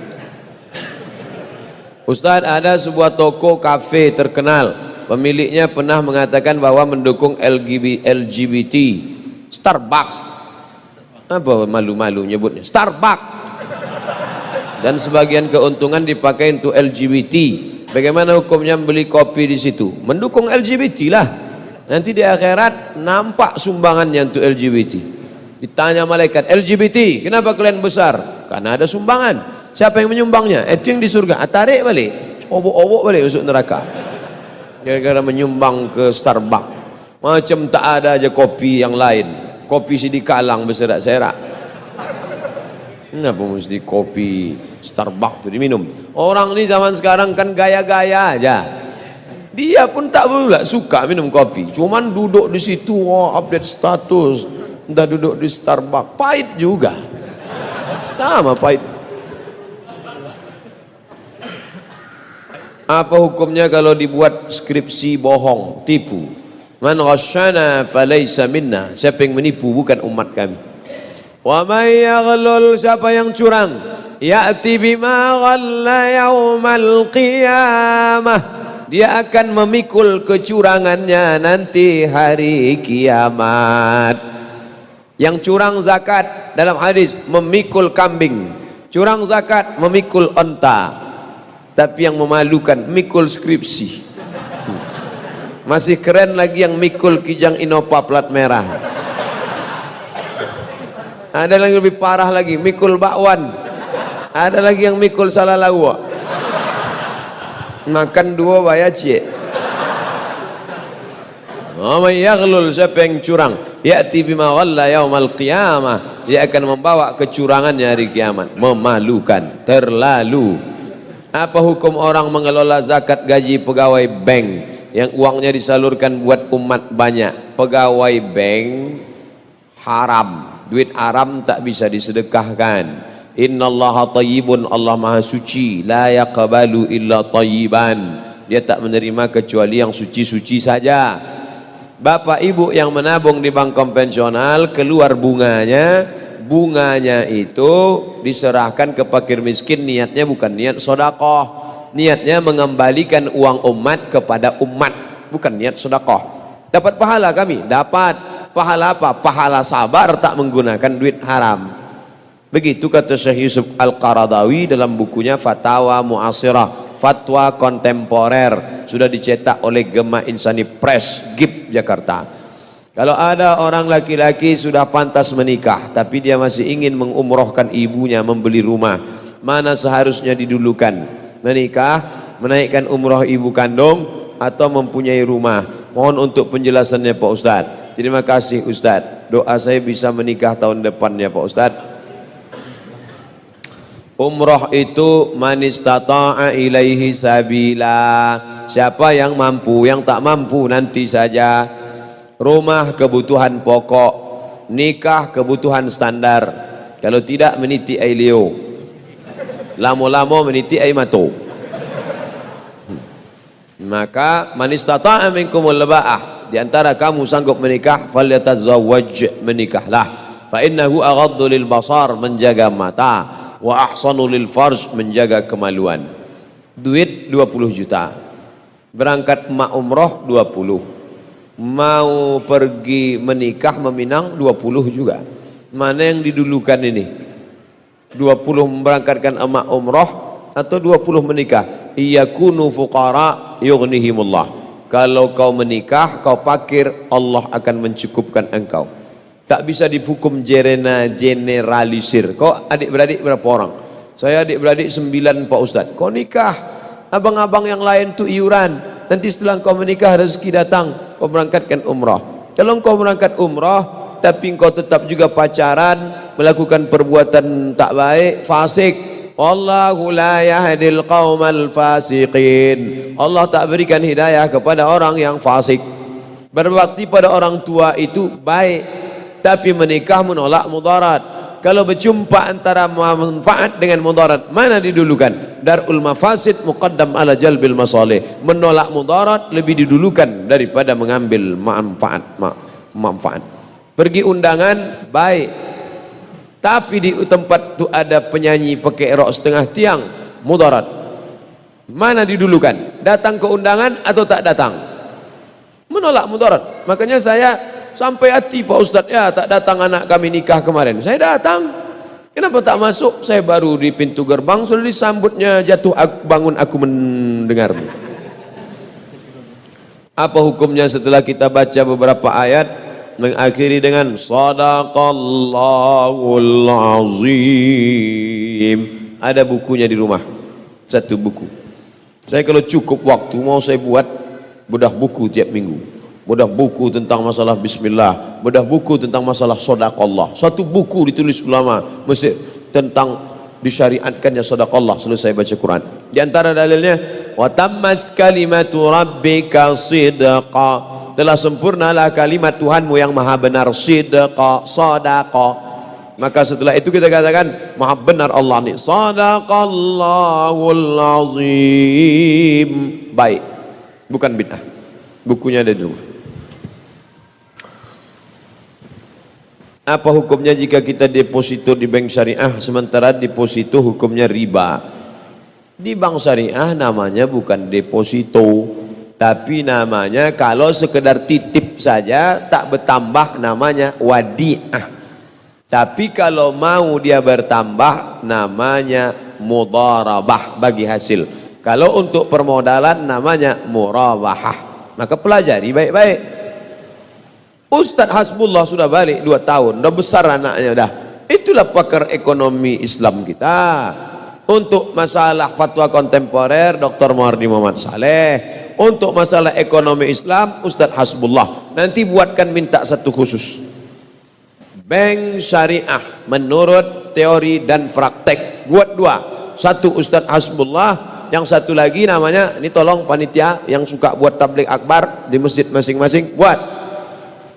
Ustadz, ada sebuah toko kafe terkenal, pemiliknya pernah mengatakan bahwa mendukung LGBT. Starbucks, apa malu-malu nyebutnya Starbucks, dan sebagian keuntungan dipakai untuk LGBT. Bagaimana hukumnya beli kopi di situ? Mendukung LGBT lah. Nanti di akhirat nampak sumbangannya untuk LGBT. Ditanya malaikat, LGBT, kenapa kalian besar? Karena ada sumbangan. Siapa yang menyumbangnya? Itu yang di surga. Tarik balik, obok-obok balik masuk neraka. Gara-gara menyumbang ke Starbucks. Macam tak ada aja kopi yang lain. Kopi Sidikalang berserak-serak. Kenapa mesti kopi Starbucks itu diminum? Orang ini zaman sekarang kan gaya-gaya aja. Dia pun tak pula suka minum kopi. Cuman duduk di situ, update status. Entah duduk di Starbucks. Pahit juga. Sama pahit. Apa hukumnya kalau dibuat skripsi bohong, tipu? Man ghasyana falaysa minna. Siapa yang menipu bukan umat kami. Wa may yaghlul, siapa yang curang, ya'ti bima ghalla yaumal qiyamah, dia akan memikul kecurangannya nanti hari kiamat. Yang curang zakat dalam hadis memikul kambing, curang zakat memikul onta. Tapi yang memalukan mikul skripsi. Masih keren lagi yang mikul Kijang Innova plat merah. Ada lagi lebih parah lagi, mikul bakwan. Ada lagi yang mikul salah lawa. Makan dua bayar cik. May yaghlul, siapa yang curang, ya'ti bima ghalla yaumal qiyamah, dia akan membawa kecurangannya hari kiamat. Memalukan, terlalu. Apa hukum orang mengelola zakat gaji pegawai bank yang uangnya disalurkan buat umat banyak? Pegawai bank haram. Duit haram tak bisa disedekahkan. Innallaha thayyibun, Allah maha suci. La yaqbalu illa thayyiban, dia tak menerima kecuali yang suci-suci saja. Bapak ibu yang menabung di bank konvensional, keluar bunganya, bunganya itu diserahkan ke fakir miskin. Niatnya bukan niat sedekah, niatnya mengembalikan uang umat kepada umat, bukan niat sedekah. Dapat pahala kami? Dapat. Pahala apa? Pahala sabar tak menggunakan duit haram. Begitu kata Syekh Yusuf Al-Qaradawi dalam bukunya Fatawa Mu'asirah, fatwa kontemporer, sudah dicetak oleh Gema Insani Press, GIP Jakarta. Kalau ada orang laki-laki sudah pantas menikah tapi dia masih ingin mengumrohkan ibunya, membeli rumah, mana seharusnya didulukan? Menikah, menaikkan umroh ibu kandung, atau mempunyai rumah? Mohon untuk penjelasannya Pak Ustadz. Terima kasih Ustadz. Doa saya bisa menikah tahun depan ya Pak Ustadz. Umroh itu man istata'a ilaihi sabila, siapa yang mampu, yang tak mampu nanti saja. Rumah kebutuhan pokok, nikah kebutuhan standar. Kalau tidak meniti air leo, lamo-lamo meniti air mato. Maka man istata'a minkumul ba'ah, di antara kamu sanggup menikah, falyatazawwaj, menikahlah. Fa innahu aghaddu lil basar, menjaga mata, wa ahsanu lil farj, menjaga kemaluan. Duit 20 juta, berangkat emak umroh 20, mau pergi menikah meminang 20 juga. Mana yang didulukan ini? 20 memberangkatkan emak umroh atau 20 menikah? Iyakunu fuqara yughnihimullah. Kalau kau menikah, kau fakir, Allah akan mencukupkan engkau. Tak bisa dihukum generalisir. Kau adik-beradik berapa orang? Saya adik-beradik 9 Pak Ustadz. Kau nikah, abang-abang yang lain tuh iuran. Nanti setelah kau menikah rezeki datang, kau berangkatkan umrah. Kalau kau berangkat umrah tapi kau tetap juga pacaran, melakukan perbuatan tak baik, fasik, wallahu la yahdil qaumal fasiqin, Allah tak berikan hidayah kepada orang yang fasik. Berbakti pada orang tua itu baik, tapi menikah menolak mudarat. Kalau berjumpa antara manfaat dengan mudarat, mana didulukan? Darul mafasid muqaddam ala jalbil masalih. Menolak mudarat lebih didulukan daripada mengambil manfaat. Pergi undangan baik, tapi di tempat itu ada penyanyi pakai rok setengah tiang, mudarat. Mana didulukan? Datang ke undangan atau tak datang? Menolak mudarat. Makanya saya sampai hati Pak Ustadz, ya tak datang anak kami nikah kemarin. Saya datang, Kenapa tak masuk? Saya baru di pintu gerbang sudah disambutnya, jatuh bangun aku mendengarmu. Apa hukumnya setelah kita baca beberapa ayat mengakhiri dengan Shadaqallahul Azim? Ada bukunya di rumah, satu buku. Saya kalau cukup waktu mau saya buat bedah buku tiap minggu. Bedah buku tentang masalah bismillah, bedah buku tentang masalah sedekah. Satu buku ditulis ulama Mesir tentang disyariatkannya sedekah selesai baca Quran. Di antara dalilnya wa tammat kalimatu rabbika sidqa, telah sempurnalah kalimat Tuhanmu yang maha benar, sidqa, sedekah. Maka setelah itu kita katakan maha benar Allah ni, sadaqallahul azim. Baik, bukan bid'ah. Bukunya ada di rumah. Apa hukumnya jika kita deposito di bank syariah sementara deposito hukumnya riba? Di bank syariah namanya bukan deposito, tapi namanya kalau sekedar titip saja tak bertambah namanya wadiah. Tapi kalau mau dia bertambah namanya mudharabah, bagi hasil. Kalau untuk permodalan namanya murabahah. Maka pelajari baik-baik. Ustadz Hasbullah sudah balik 2 tahun, udah besar anaknya dah. Itulah pakar ekonomi Islam kita. Untuk masalah fatwa kontemporer Dr. Muhardi Muhammad Saleh. Untuk masalah ekonomi Islam Ustadz Hasbullah. Nanti buatkan minta satu khusus. Bank syariah menurut teori dan praktek. Buat 2. Satu Ustadz Hasbullah, yang satu lagi namanya, ini tolong panitia yang suka buat tabligh akbar di masjid masing-masing, buat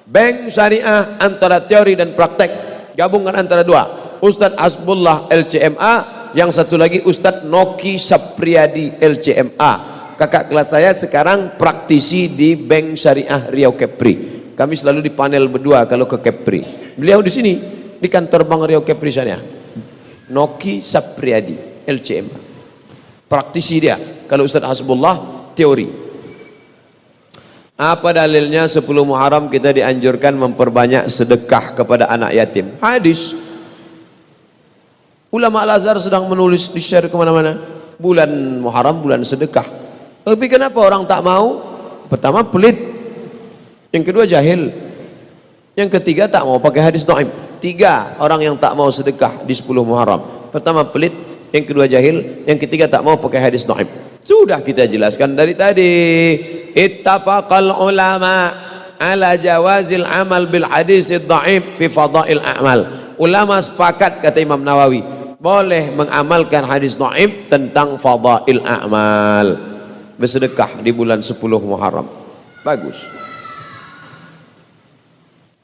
bank syariah antara teori dan praktek, gabungkan antara 2. Ustadz Hasbullah LCMA, yang satu lagi Ustadz Noki Sapriyadi LCMA. Kakak kelas saya sekarang praktisi di bank syariah Riau Kepri. Kami selalu di panel berdua kalau ke Kepri. Beliau di sini di kantor Bank Riau Kepri Syariah. Noki Sapriyadi LCMA. Praktisi dia. Kalau Ustadz Hasbullah teori. Apa dalilnya 10 Muharram kita dianjurkan memperbanyak sedekah kepada anak yatim? Hadis. Ulama Al-Azhar sedang menulis, di-share kemana-mana. Bulan Muharram bulan sedekah. Tapi kenapa orang tak mau? Pertama pelit, yang kedua jahil, yang ketiga tak mau pakai hadis dhaif. 3 orang yang tak mau sedekah di 10 Muharram. Pertama pelit, yang kedua jahil, yang ketiga tak mau pakai hadis dhaif. Sudah kita jelaskan dari tadi. Ittafaqal ulama ala jawazil amal bil hadis dhaif fi fadail a'mal. Ulama sepakat, kata Imam Nawawi, boleh mengamalkan hadis dhaif tentang fadail a'mal. Bersedekah di bulan 10 Muharram. Bagus.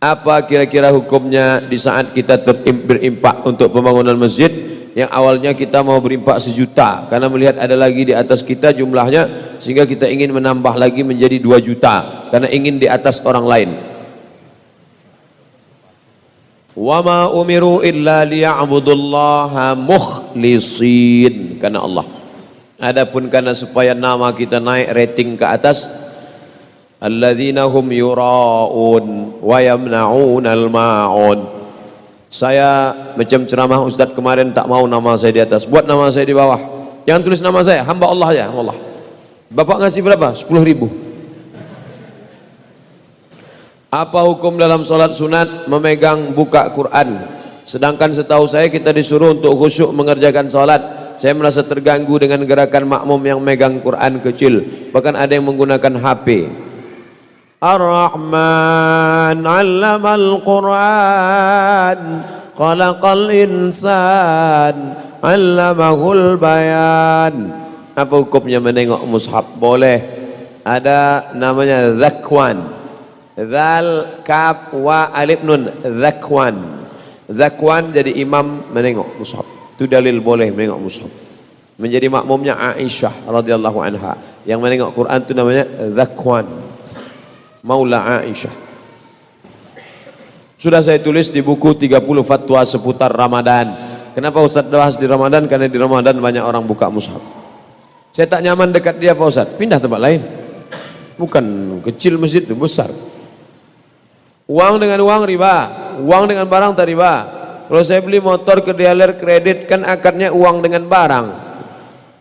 Apa kira-kira hukumnya di saat kita berimpak untuk pembangunan masjid yang awalnya kita mau berimpak 1 juta karena melihat ada lagi di atas kita jumlahnya sehingga kita ingin menambah lagi menjadi 2 juta karena ingin di atas orang lain. Wa ma umiru illa liya'budullaha mukhlisin, karena Allah. Adapun karena supaya nama kita naik rating ke atas, alladzina hum yura'un wa yamna'unal ma'un. Saya macam ceramah Ustadz kemarin tak mau nama saya di atas, buat nama saya di bawah. Jangan tulis nama saya, hamba Allah ya, Allah. Bapak ngasih berapa? 10.000. Apa hukum dalam sholat sunat memegang buka Quran? Sedangkan setahu saya kita disuruh untuk khusyuk mengerjakan sholat. Saya merasa terganggu dengan gerakan makmum yang megang Quran kecil. Bahkan ada yang menggunakan HP. Ar-Rahman 'allamal Qur'an, khalaqal insan, 'allamahul bayan. Apa hukumnya menengok mushaf? Boleh. Ada namanya zakwan. Zal kaf wa alif nun, zakwan. Zakwan jadi imam menengok mushaf. Itu dalil boleh menengok mushaf. Menjadi makmumnya Aisyah radhiyallahu anha. Yang menengok Quran itu namanya zakwan. Maula Aisyah. Sudah saya tulis di buku 30 fatwa seputar Ramadan. Kenapa Ustaz bahas di Ramadan? Karena di Ramadan banyak orang buka mushaf. Saya tak nyaman dekat dia Pak Ustaz, pindah tempat lain. Bukan kecil masjid itu, besar. Uang dengan uang riba, uang dengan barang tak riba. Kalau saya beli motor ke dealer kredit kan akarnya uang dengan barang.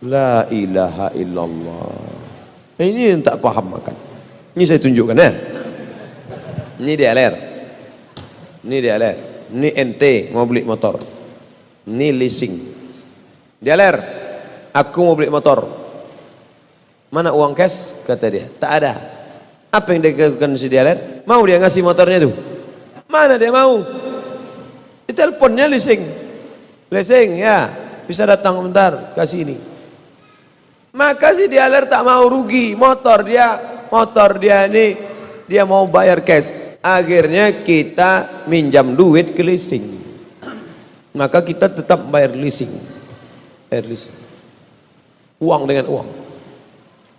La ilaha illallah. Ini yang tak paham makan. Ini saya tunjukkan ya. Ini dealer. Ini dealer. Ini ente mau beli motor. Ini leasing. Dealer, aku mau beli motor. Mana uang cash? Kata dia, tak ada. Apa yang dia lakukan si dealer? Mau dia ngasih motornya tuh? Mana dia mau? Di teleponnya leasing. Leasing ya, bisa datang bentar, kasih ini. Maka si dealer tak mau rugi. Motor dia ini dia mau bayar cash. Akhirnya kita minjam duit ke leasing. Maka kita tetap bayar leasing. Bayar leasing. Uang dengan uang.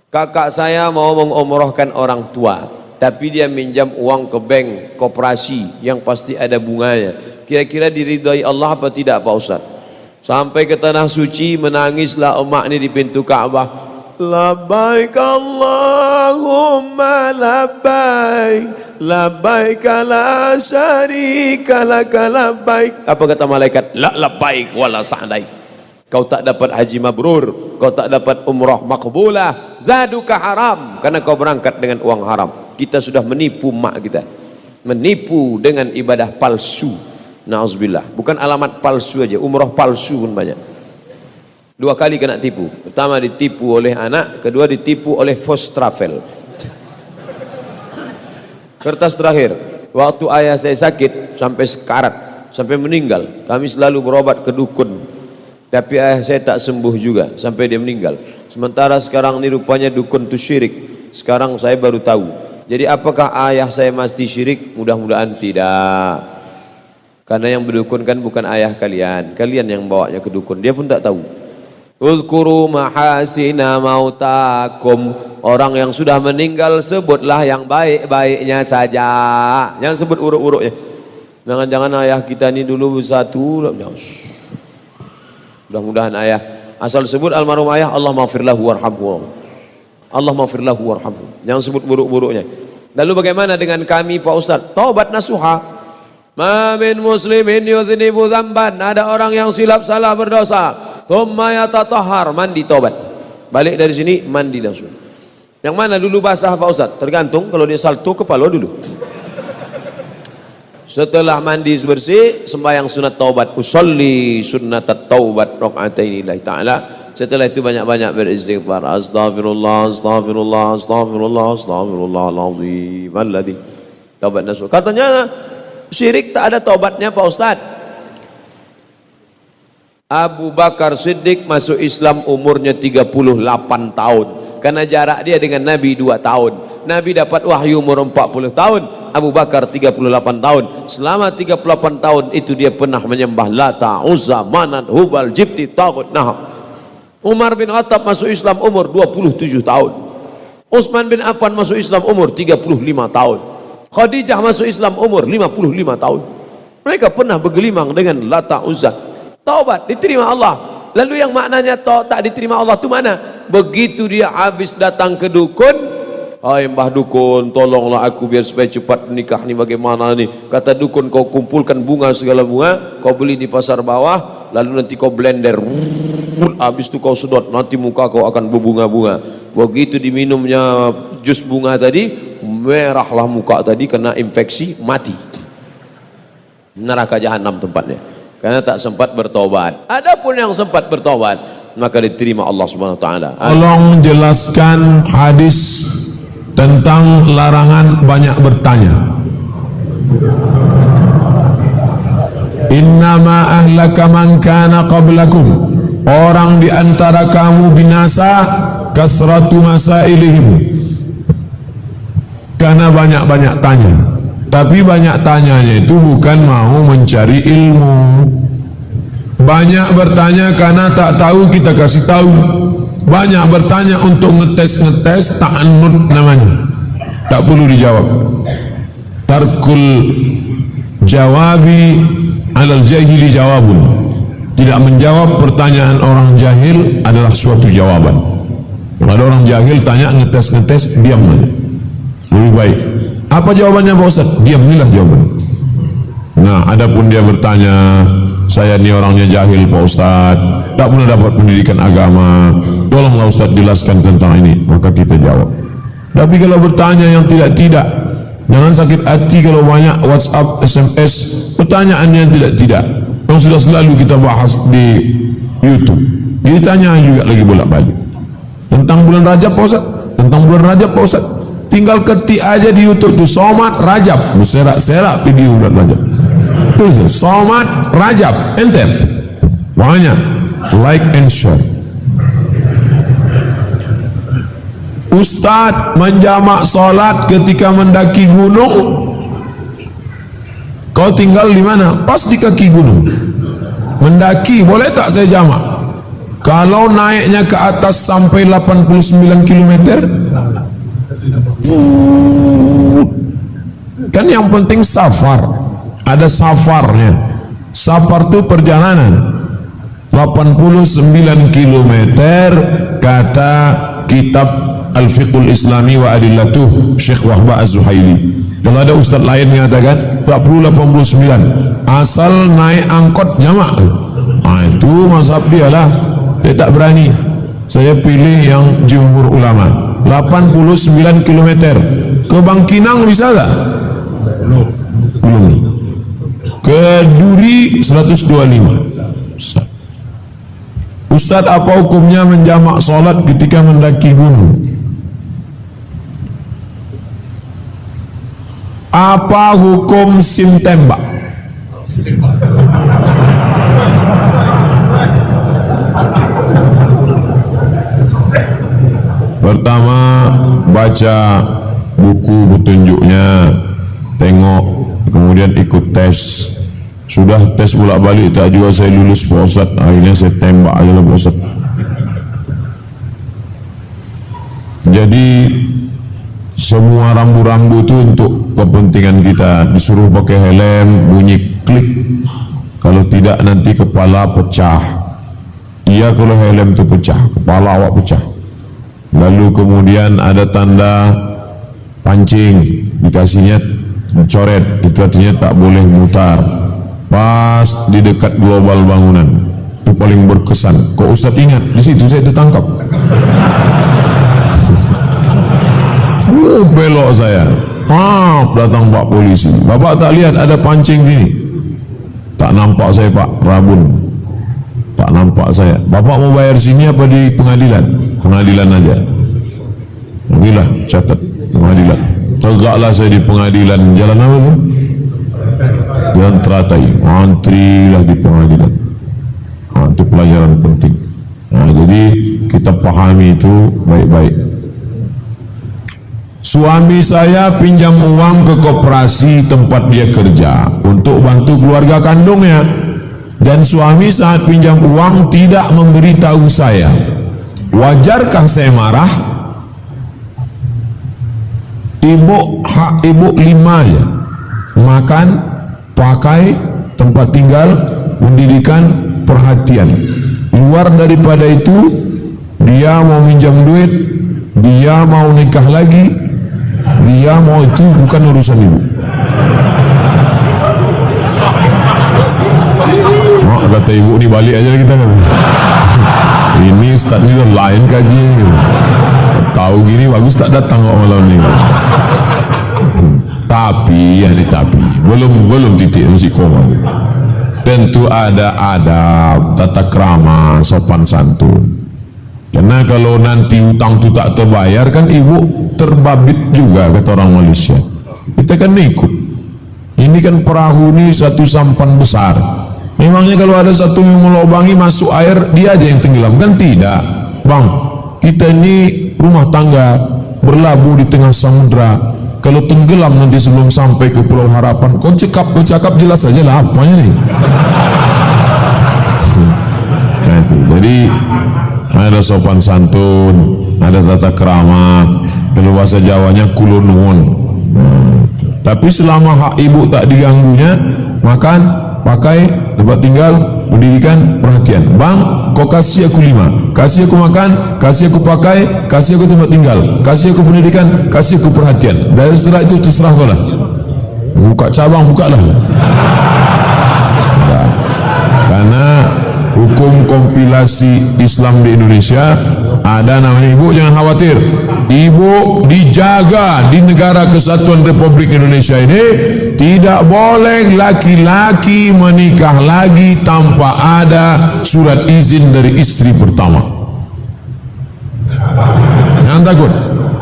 Kakak saya mau mengumrohkan orang tua, tapi dia minjam uang ke bank koperasi yang pasti ada bunganya. Kira-kira diridhai Allah apa tidak Pak Ustaz? Sampai ke tanah suci menangislah emak ini di pintu Ka'bah. Labbaik Allahumma labbaik, labbaik la syarika laka labbaik. Apa kata malaikat? La labbaik wala sa'daik. Kau tak dapat haji mabrur, kau tak dapat umrah makbulah, zaduka haram, karena kau berangkat dengan uang haram. Kita sudah menipu mak kita, menipu dengan ibadah palsu. Na'udzubillah. Bukan alamat palsu aja, umrah palsu pun banyak. 2 kali kena tipu. Pertama ditipu oleh anak, kedua ditipu oleh first travel. Kertas terakhir, waktu ayah saya sakit sampai sekarat, sampai meninggal, kami selalu berobat ke dukun. Tapi ayah saya tak sembuh juga sampai dia meninggal. Sementara sekarang ini rupanya dukun itu syirik. Sekarang saya baru tahu. Jadi apakah ayah saya mesti syirik? Mudah-mudahan tidak. Karena yang berdukun kan bukan ayah kalian. Kalian yang bawanya ke dukun. Dia pun tak tahu. Uzkuru mahasina mautakum. Orang yang sudah meninggal sebutlah yang baik-baiknya saja. Jangan sebut uruk-uruknya. Jangan-jangan ayah kita ini dulu satu. Mudah-mudahan ayah asal sebut almarhum ayah, Allah maghfirlahu warhamhu, Allah maghfirlahu warhamhu. Jangan sebut buruk-buruknya. Lalu bagaimana dengan kami Pak Ustaz? Taubat nasuha. Ma min muslimin yudhnibu dzamban. Ada orang yang silap salah berdosa, thumma yatatahhar, mandi taubat. Balik dari sini mandi langsung. Yang mana dulu basah Pak Ustaz? Tergantung, kalau dia salto kepala dulu. Setelah mandi bersih, sembahyang sunat taubat. Usolli sunnatat taubat rakaataini lillahi ta'ala. Setelah itu banyak-banyak beristighfar. Astaghfirullah, astaghfirullah, astaghfirullah, astaghfirullahaladzim alladzi. Taubat nasuh. Katanya syirik tak ada taubatnya Pak Ustaz. Abu Bakar Siddiq masuk Islam umurnya 38 tahun. Karena jarak dia dengan Nabi 2 tahun. Nabi dapat wahyu umur 40 tahun. Abu Bakar 38 tahun. Selama 38 tahun itu dia pernah menyembah Lata, Uzza, Manat, Hubal, Jibti, Tagut, Nahab. Umar bin Khattab masuk Islam umur 27 tahun. Utsman bin Affan masuk Islam umur 35 tahun. Khadijah masuk Islam umur 55 tahun. Mereka pernah bergelimang dengan Lata, Uzza. Taubat diterima Allah. Lalu yang maknanya tak diterima Allah itu mana? Begitu dia habis datang ke dukun, hai mbah dukun, tolonglah aku biar supaya cepat nikah nih, bagaimana nih? Kata dukun, kau kumpulkan bunga, segala bunga, kau beli di pasar bawah, lalu nanti kau blender, habis itu kau sedot, nanti muka kau akan berbunga-bunga. Begitu diminumnya jus bunga tadi, merahlah muka tadi, kena infeksi, mati. Neraka jahanam tempatnya, karena tak sempat bertobat. Adapun yang sempat bertobat, maka diterima Allah Subhanahu wa taala. Tolong jelaskan hadis tentang larangan banyak bertanya. Innama ahlaka man kana qablakum. Orang di antara kamu binasa kasratu masailihim, karena banyak-banyak tanya. Tapi banyak tanyanya itu bukan mau mencari ilmu. Banyak bertanya karena tak tahu, kita kasih tahu. Banyak bertanya untuk ngetes ta'annud namanya, tak perlu dijawab. Tarkul jawabi alal jahili jawabun. Tidak menjawab pertanyaan orang jahil adalah suatu jawaban. Kalau ada orang jahil tanya ngetes, diam aja. Lebih baik. Apa jawabannya Pak Ustaz? Diam, inilah jawaban. Nah, adapun dia bertanya saya ini orangnya jahil Pak Ustaz, tak pernah dapat pendidikan agama, tolonglah Ustaz jelaskan tentang ini. Maka kita jawab. Tapi kalau bertanya yang tidak-tidak, jangan sakit hati kalau banyak WhatsApp, SMS, pertanyaan yang tidak-tidak yang sudah selalu kita bahas di YouTube. Ditanya juga lagi bolak-balik tentang bulan Rajab Pak Ustaz, tentang bulan Rajab Pak Ustaz. Tinggal ketik aja di YouTube tuh Somat Rajab, berserak-serak video bulan Rajab. Tulis Somat Rajab, enter. Banyak like and share. Ustaz menjamak solat ketika mendaki gunung. Kau tinggal di mana? Pas di kaki gunung. Mendaki boleh tak saya jamak? Kalau naiknya ke atas sampai 89 km, kan yang penting safar, ada safarnya. Safar itu perjalanan 89 km kata kitab Al-Fiqhul Islami wa Adillatuh Syekh Wahbah Az-Zuhaili. Kalau ada ustaz lain mengatakan tak perlu 89, asal naik angkot jamak. Itu mazhab dia lah. Saya tak berani. Saya pilih yang jumhur ulama. 89 km ke Bangkinang bisa tak? Belum. Ke Duri 125. Ustaz, apa hukumnya menjamak solat ketika mendaki gunung? Apa hukum sim tembak? Pertama, baca buku petunjuknya, tengok, kemudian ikut tes. Sudah tes bolak-balik tak juga saya lulus Pak Ustaz, akhirnya saya tembak aja lah Pak Ustaz. Jadi semua rambu-rambu itu untuk kepentingan kita. Disuruh pakai helm, bunyi klik, kalau tidak nanti kepala pecah. Iya, kalau helm itu pecah, kepala awak pecah. Lalu kemudian ada tanda pancing, dikasihnya coret, itu artinya tak boleh mutar. Pas di dekat global bangunan, itu paling berkesan. Kok Ustaz ingat? Di situ saya tertangkap. Belok saya, datang Pak polisi. Bapak tak lihat ada pancing gini? Tak nampak saya Pak, rabun. Tak nampak saya. Bapak mau bayar sini apa di pengadilan? Pengadilan aja. Okelah, catat pengadilan. Tegaklah saya di pengadilan. Jalan apa tu? Jalan Teratai. Antrilah di pengadilan. Itu pelajaran penting. Jadi kita pahami itu baik-baik. Suami saya pinjam uang ke koperasi tempat dia kerja untuk bantu keluarga kandungnya. Dan suami saat pinjam uang tidak memberitahu saya. Wajarkah saya marah? Hak ibu 5 ya. Makan, pakai, tempat tinggal, pendidikan, perhatian. Luar daripada itu, dia mau minjam duit, dia mau nikah lagi, dia mau, itu bukan urusan ibu. Kata ibu ni balik aja kita kan. Ini ustaz ni dah lain kaji ni. Tahu gini bagus tak datang kok malam ni. Tapi belum titik musik koma. Tentu ada adab, tata krama, sopan santun. Karena kalau nanti hutang tu tak terbayar kan ibu terbabit juga kata orang Malaysia. Kita kan ikut. Ini kan perahu ni satu sampan besar. Memangnya kalau ada satu yang melobangi masuk air, dia aja yang tenggelam? Kan tidak, bang. Kita ini rumah tangga berlabuh di tengah samudra. Kalau tenggelam nanti sebelum sampai ke Pulau Harapan, kau cakap jelas saja lah apanya nih. Nah itu, jadi ada sopan santun, ada tata krama. Kalau bahasa Jawanya kulunwon. Tapi selama hak ibu tak diganggunya, makan, pakai, tempat tinggal, pendidikan, perhatian. Bang, kau kasih aku 5, kasih aku makan, kasih aku pakai, kasih aku tempat tinggal, kasih aku pendidikan, kasih aku perhatian. Dari setelah itu terserah kau lah. Buka cabang, buka lah. Karena hukum kompilasi Islam di Indonesia ada namanya. Ibu jangan khawatir, ibu dijaga di negara kesatuan Republik Indonesia ini. Tidak boleh laki-laki menikah lagi tanpa ada surat izin dari istri pertama. Jangan takut,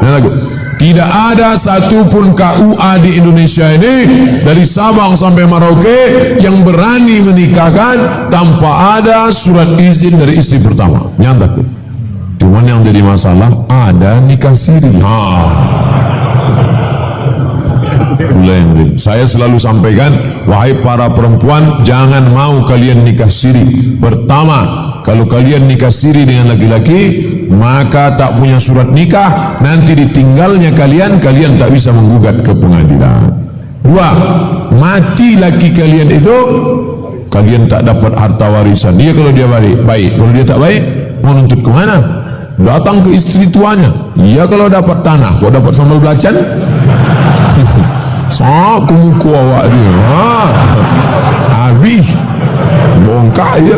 jangan takut. Tidak ada satupun KUA di Indonesia ini dari Sabang sampai Merauke yang berani menikahkan tanpa ada surat izin dari istri pertama. Jangan takut. Cuman yang jadi masalah ada nikah siri. Saya selalu sampaikan, wahai para perempuan, jangan mau kalian nikah siri. Pertama, kalau kalian nikah siri dengan laki-laki, maka tak punya surat nikah, nanti ditinggalnya kalian tak bisa menggugat ke pengadilan. Dua, mati laki kalian itu, kalian tak dapat harta warisan. Dia kalau dia baik, kalau dia tak baik, mau nuntut kemana? Datang ke istri tuanya. Iya kalau dapat tanah, kok dapat sambal belacan? Sak kumuku awak dia. Habis bongkak je.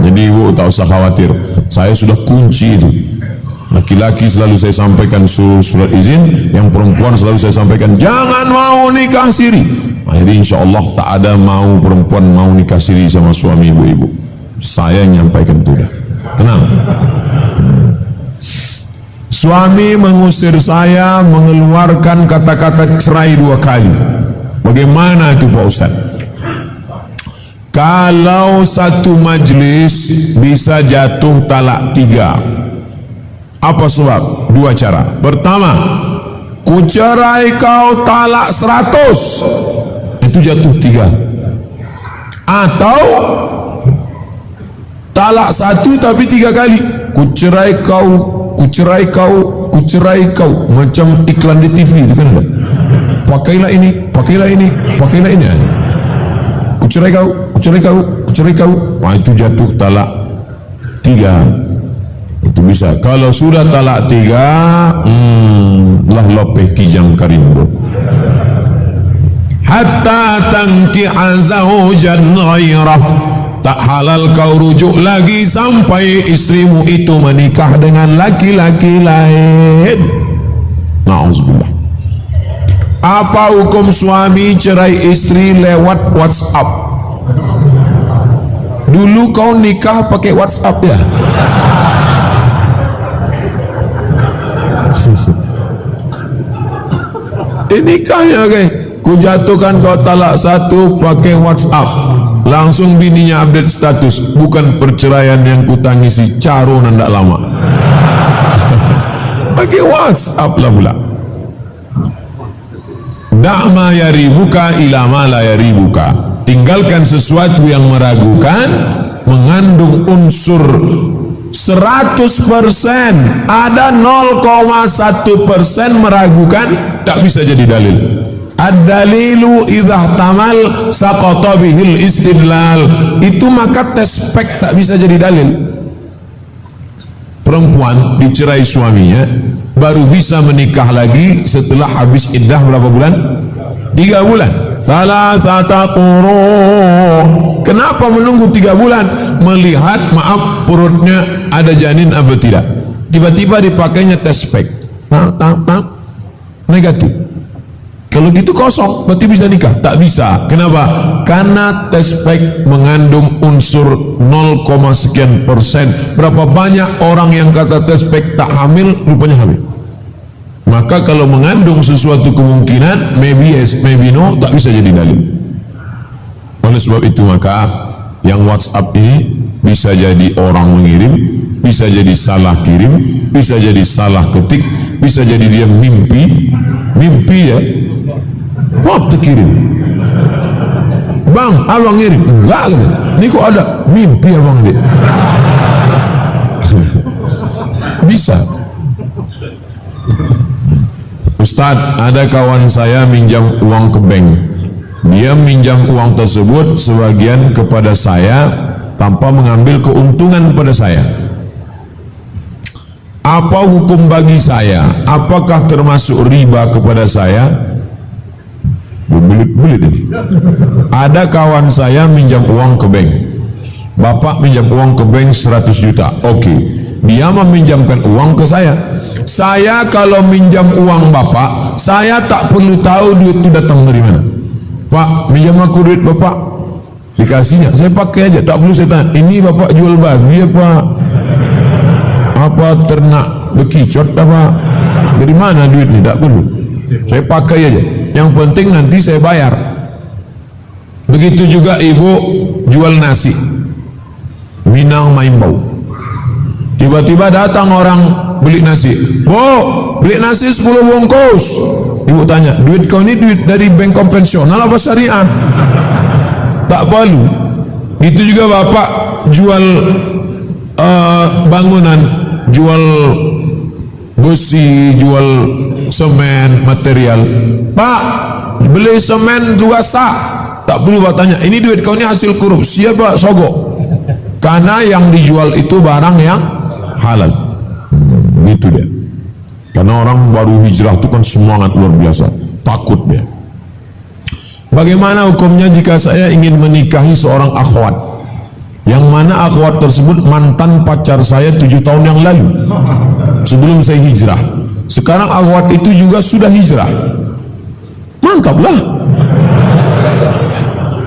Jadi ibu tak usah khawatir, saya sudah kunci itu. Laki-laki selalu saya sampaikan surat izin, yang perempuan selalu saya sampaikan jangan mau nikah siri. Akhirnya insya Allah tak ada mau perempuan mau nikah siri sama suami ibu-ibu. Saya yang menyampaikan itu dah. Tenang. Suami mengusir saya, mengeluarkan kata-kata cerai 2 kali. Bagaimana itu Pak Ustaz? Kalau satu majlis bisa jatuh talak 3. Apa sebab? 2 cara. Pertama, ku cerai kau talak 100. Itu jatuh 3. Atau talak 1 tapi 3 kali. Ku cerai kau, ku cerai kau, ku cerai kau. Macam iklan di TV itu kan ada. Pakailah ini, pakailah ini, pakailah ini. Ku cerai kau, ku cerai kau, ku cerai kau. Wah, itu jatuh talak 3. Itu bisa. Kalau sudah talak 3, lah lopeh kijang karimbo. Hatta tangki'a zawjan ghairah. Tak halal kau rujuk lagi sampai istrimu itu menikah dengan laki-laki lain. Na'udzubillah. Apa hukum suami cerai istri lewat WhatsApp? Dulu kau nikah pakai WhatsApp ya? Ini nikahnya kayak ku jatuhkan kau talak 1 pakai WhatsApp. Langsung bininya update status, bukan perceraian yang kutangisi, caro nandak lama. Pakai WhatsApp lah pula. Da'ma yaribuka ila ma la yaribuka. Tinggalkan sesuatu yang meragukan, mengandung unsur 100%, ada 0,1% meragukan, tak bisa jadi dalil. Ad-dalilu idza tamal saqata bihil istidlal. Itu maka tespek tak bisa jadi dalil. Perempuan dicerai suaminya baru bisa menikah lagi setelah habis iddah berapa bulan? 3 bulan. Salasata quru. Kenapa menunggu 3 bulan? Melihat maaf perutnya ada janin atau tidak. Tiba-tiba dipakainya tespek. Negatif. Kalau gitu kosong, berarti bisa nikah? Tak bisa. Kenapa? Karena tespek mengandung unsur 0, sekian persen. Berapa banyak orang yang kata tespek tak hamil, rupanya hamil. Maka kalau mengandung sesuatu kemungkinan, maybe yes, maybe no, tak bisa jadi dalil. Oleh sebab itu maka yang WhatsApp ini bisa jadi orang mengirim, bisa jadi salah kirim, bisa jadi salah ketik, bisa jadi dia mimpi ya. Waktu kirim, bang, abang ngirim, enggak gitu. Ini kok ada mimpi abang dia. Bisa. Ustaz, ada kawan saya minjam uang ke bank. Dia minjam uang tersebut sebagian kepada saya tanpa mengambil keuntungan pada saya. Apa hukum bagi saya? Apakah termasuk riba kepada saya? Belit-belit ini. Ada kawan saya minjam uang ke bank. Bapak minjam uang ke bank 100 juta. Oke. Dia meminjamkan uang ke saya. Saya kalau minjam uang Bapak, saya tak perlu tahu duit itu datang dari mana. Pak, minjam aku duit Bapak. Dikasihnya, saya pakai aja, tak perlu saya tanya. Ini Bapak jual babi apa ternak bekicot apa? Dari mana duit ini? Tak perlu. Saya pakai aja. Yang penting nanti saya bayar. Begitu juga ibu jual nasi Minang Maimbau. Tiba-tiba datang orang beli nasi. Bu, beli nasi 10 bungkus. Ibu tanya, duit kau ini duit dari bank konvensional apa syariah? Tak perlu. Itu juga bapak jual bangunan, jual besi, jual semen, material. Pak, beli semen 2 sak. Tak perlu bapak tanya, ini duit kau ini hasil korupsi apa sogok? Karena yang dijual itu barang yang halal. Gitu dia. Karena orang baru hijrah itu kan semangat luar biasa, takut dia. Bagaimana hukumnya jika saya ingin menikahi seorang akhwat, yang mana akhwat tersebut mantan pacar saya 7 tahun yang lalu sebelum saya hijrah. Sekarang akhwat itu juga sudah hijrah. Mantaplah.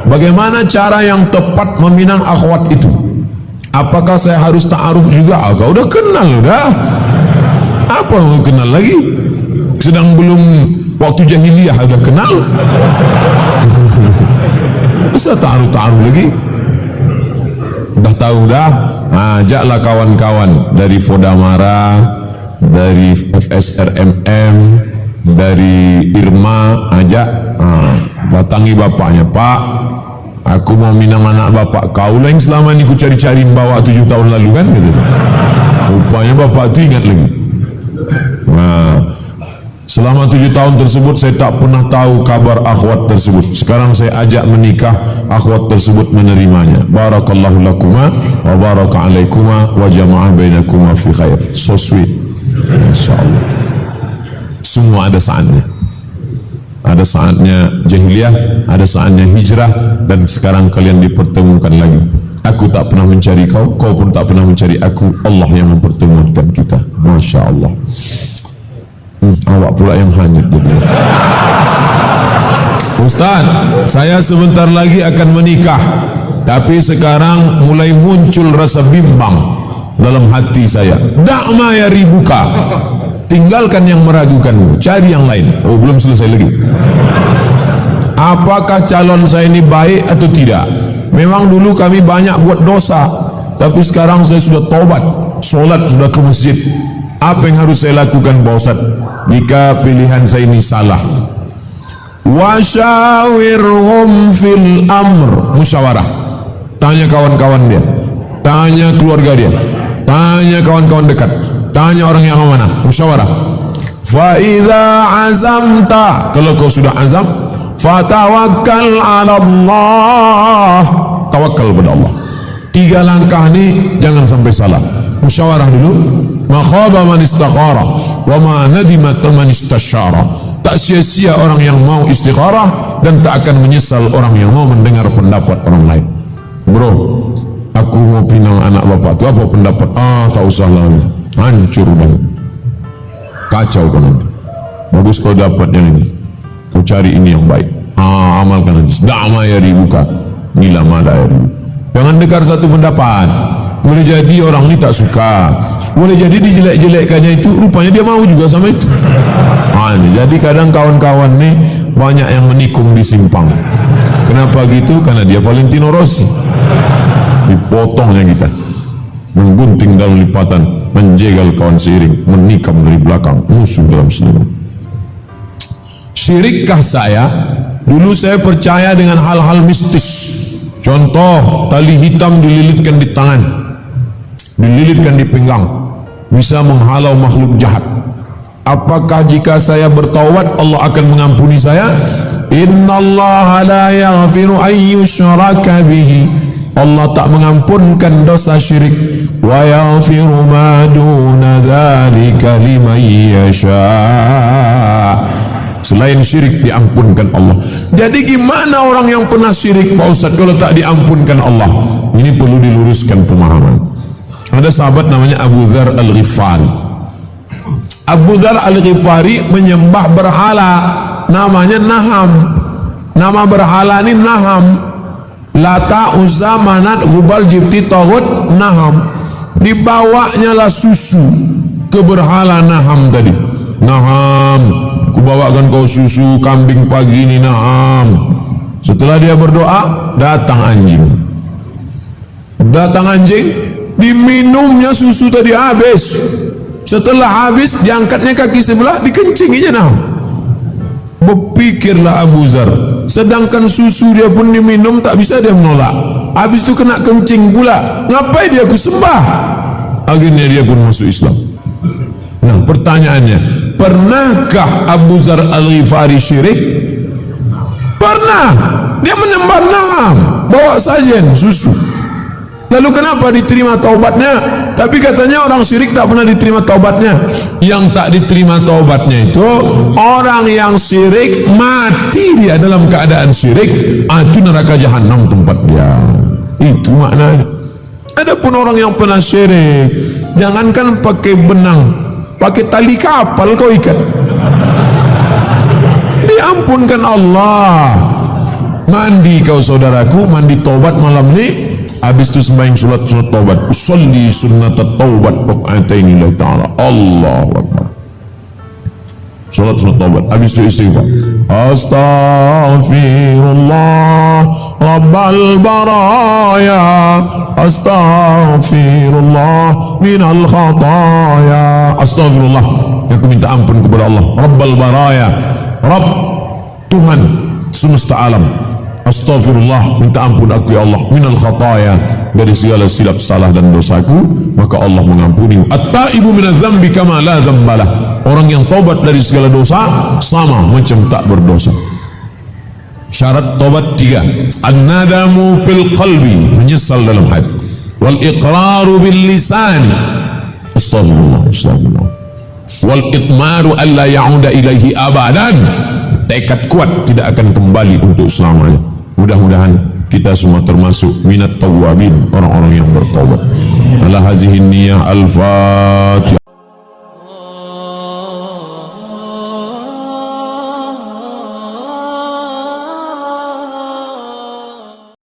Bagaimana cara yang tepat meminang akhwat itu? Apakah saya harus ta'aruf juga? Kau udah kenal udah. Apa mau kenal lagi? Sedang belum waktu jahiliyah udah kenal. Bisa ta'aruf lagi? Dah tahu dah. Ajaklah kawan-kawan dari Fodamara, dari FSRMM, dari Irma, ajak. Datangi bapaknya, Pak, aku mau minang anak bapak kau lah yang selama ini ku cari-cari bawa 7 tahun lalu kan gitu. Rupanya bapak itu ingat lagi. Selama 7 tahun tersebut saya tak pernah tahu kabar akhwat tersebut. Sekarang saya ajak menikah, akhwat tersebut menerimanya. Barakallahu lakuma wa baraka alaikuma wa jama'a bainakuma fi khair. So sweet. Insyaallah. Semua ada saatnya. Ada saatnya jahiliyah, ada saatnya hijrah, dan sekarang kalian dipertemukan lagi. Aku tak pernah mencari kau, kau pun tak pernah mencari aku. Allah yang mempertemukan kita. Masya Allah. Awak pula yang hanyut jadi. Ustaz, saya sebentar lagi akan menikah, tapi sekarang mulai muncul rasa bimbang dalam hati saya. Da'ma ya ribuka, tinggalkan yang meragukanmu, cari yang lain. Oh, belum selesai lagi. Apakah calon saya ini baik atau tidak? Memang dulu kami banyak buat dosa, tapi sekarang saya sudah taubat, solat sudah ke masjid. Apa yang harus saya lakukan Pak Ustaz jika pilihan saya ini salah? Wasyawirhum fil amr, musyawarah. Tanya kawan-kawan dia, tanya keluarga dia, tanya kawan-kawan dekat, tanya orang yang amanah, musyawarah. Fa idza azamta, kalau kau sudah azam, fatawakkal 'ala Allah, tawakal pada Allah. 3 langkah ini jangan sampai salah. Musyawarah dulu. Ma khaba man istakhara wa ma nadima man istasyara. Tak sia-sia orang yang mau istikharah, dan tak akan menyesal orang yang mau mendengar pendapat orang lain. Bro, aku mau pinang anak bapak tu, apa pendapat? Tak usah lagi, hancur banget, kacau kan nanti. Bagus kau dapat yang ini, kau cari ini yang baik. Amalkan hadis. Da'ma ya ribuka, bila mada ya ribu. Jangan dengar satu pendapat. Boleh jadi orang ini tak suka, boleh jadi dijelek-jelekkannya itu rupanya dia mau juga sama itu. Jadi kadang kawan-kawan nih banyak yang menikung di simpang. Kenapa gitu? Karena dia Valentino Rossi. Dipotongnya kita, menggunting dalam lipatan, menjegal kawan seiring, menikam dari belakang, musuh dalam selimut. Syirikkah saya? Dulu saya percaya dengan hal-hal mistis. Contoh, tali hitam dililitkan di tangan, dililitkan di pinggang, bisa menghalau makhluk jahat. Apakah jika saya bertaubat Allah akan mengampuni saya? Innallaha la yaghfiru an yushraka bihi, Allah tak mengampunkan dosa syirik. Wa yaghfiru ma duna dzalika liman yasha. selain syirik diampunkan Allah. Jadi gimana orang yang pernah syirik Pak Ustaz kalau tak diampunkan Allah? Ini perlu diluruskan pemahaman. Ada sahabat namanya Abu Dzar Al-Ghifari. Abu Dzar Al-Ghifari menyembah berhala namanya Naham. Nama berhala ini Naham. Lata, Uzza, Manat, Hubal, Jibti, Taghut, Naham. Dibawanya lah susu ke berhala Naham tadi. Naham, kubawakan kau susu kambing pagi ini Naham. Setelah dia berdoa, datang anjing. Datang anjing, diminumnya susu tadi habis. Setelah habis, diangkatnya kaki sebelah, dikencinginya Naham. Berpikirlah Abu Dzar, sedangkan susu dia pun diminum tak bisa dia menolak. Habis itu kena kencing pula, ngapain dia aku sembah? Akhirnya dia pun masuk Islam. Nah pertanyaannya, pernahkah Abu Dzar Al-Ghifari syirik? Pernah. Dia menyembah Naham, bawa sajen susu. Lalu kenapa diterima taubatnya? Tapi katanya orang syirik tak pernah diterima taubatnya. Yang tak diterima taubatnya itu orang yang syirik mati dia dalam keadaan syirik, itu neraka jahanam tempat dia. Itu maknanya. Adapun orang yang pernah syirik, jangankan pakai benang, pakai tali kapal kau ikat, diampunkan Allah. Mandi kau saudaraku, mandi taubat malam ini. Habis itu sembahyang sunat taubat, usolli sunnat taubat rakaataini lillahi ta'ala. Allahu akbar. Salat sunat taubat. Habis itu istighfar. Astaghfirullah rabbal baraya, astaghfirullah minal khataya. Astaghfirullah, aku minta ampun kepada Allah. Rabbal baraya, Rabb Tuhan semesta alam. Astaghfirullah, minta ampun aku ya Allah, minal khataya, dari segala silap salah dan dosaku, maka Allah mengampuni. At-taibu minadz dzambi kama la dzambalah. Orang yang taubat dari segala dosa sama macam tak berdosa. Syarat taubat 3. An-nadamu fil qalbi, menyesal dalam hati. Wal iqraru bil lisani. Astaghfirullah, astaghfirullah. Wal itmaru alla ya'uda ilaihi abadan. Tekad kuat tidak akan kembali untuk selamanya. Mudah-mudahan kita semua termasuk minat tawwabin, orang-orang yang bertaubat. Ala hazihi niyah al-fatihah.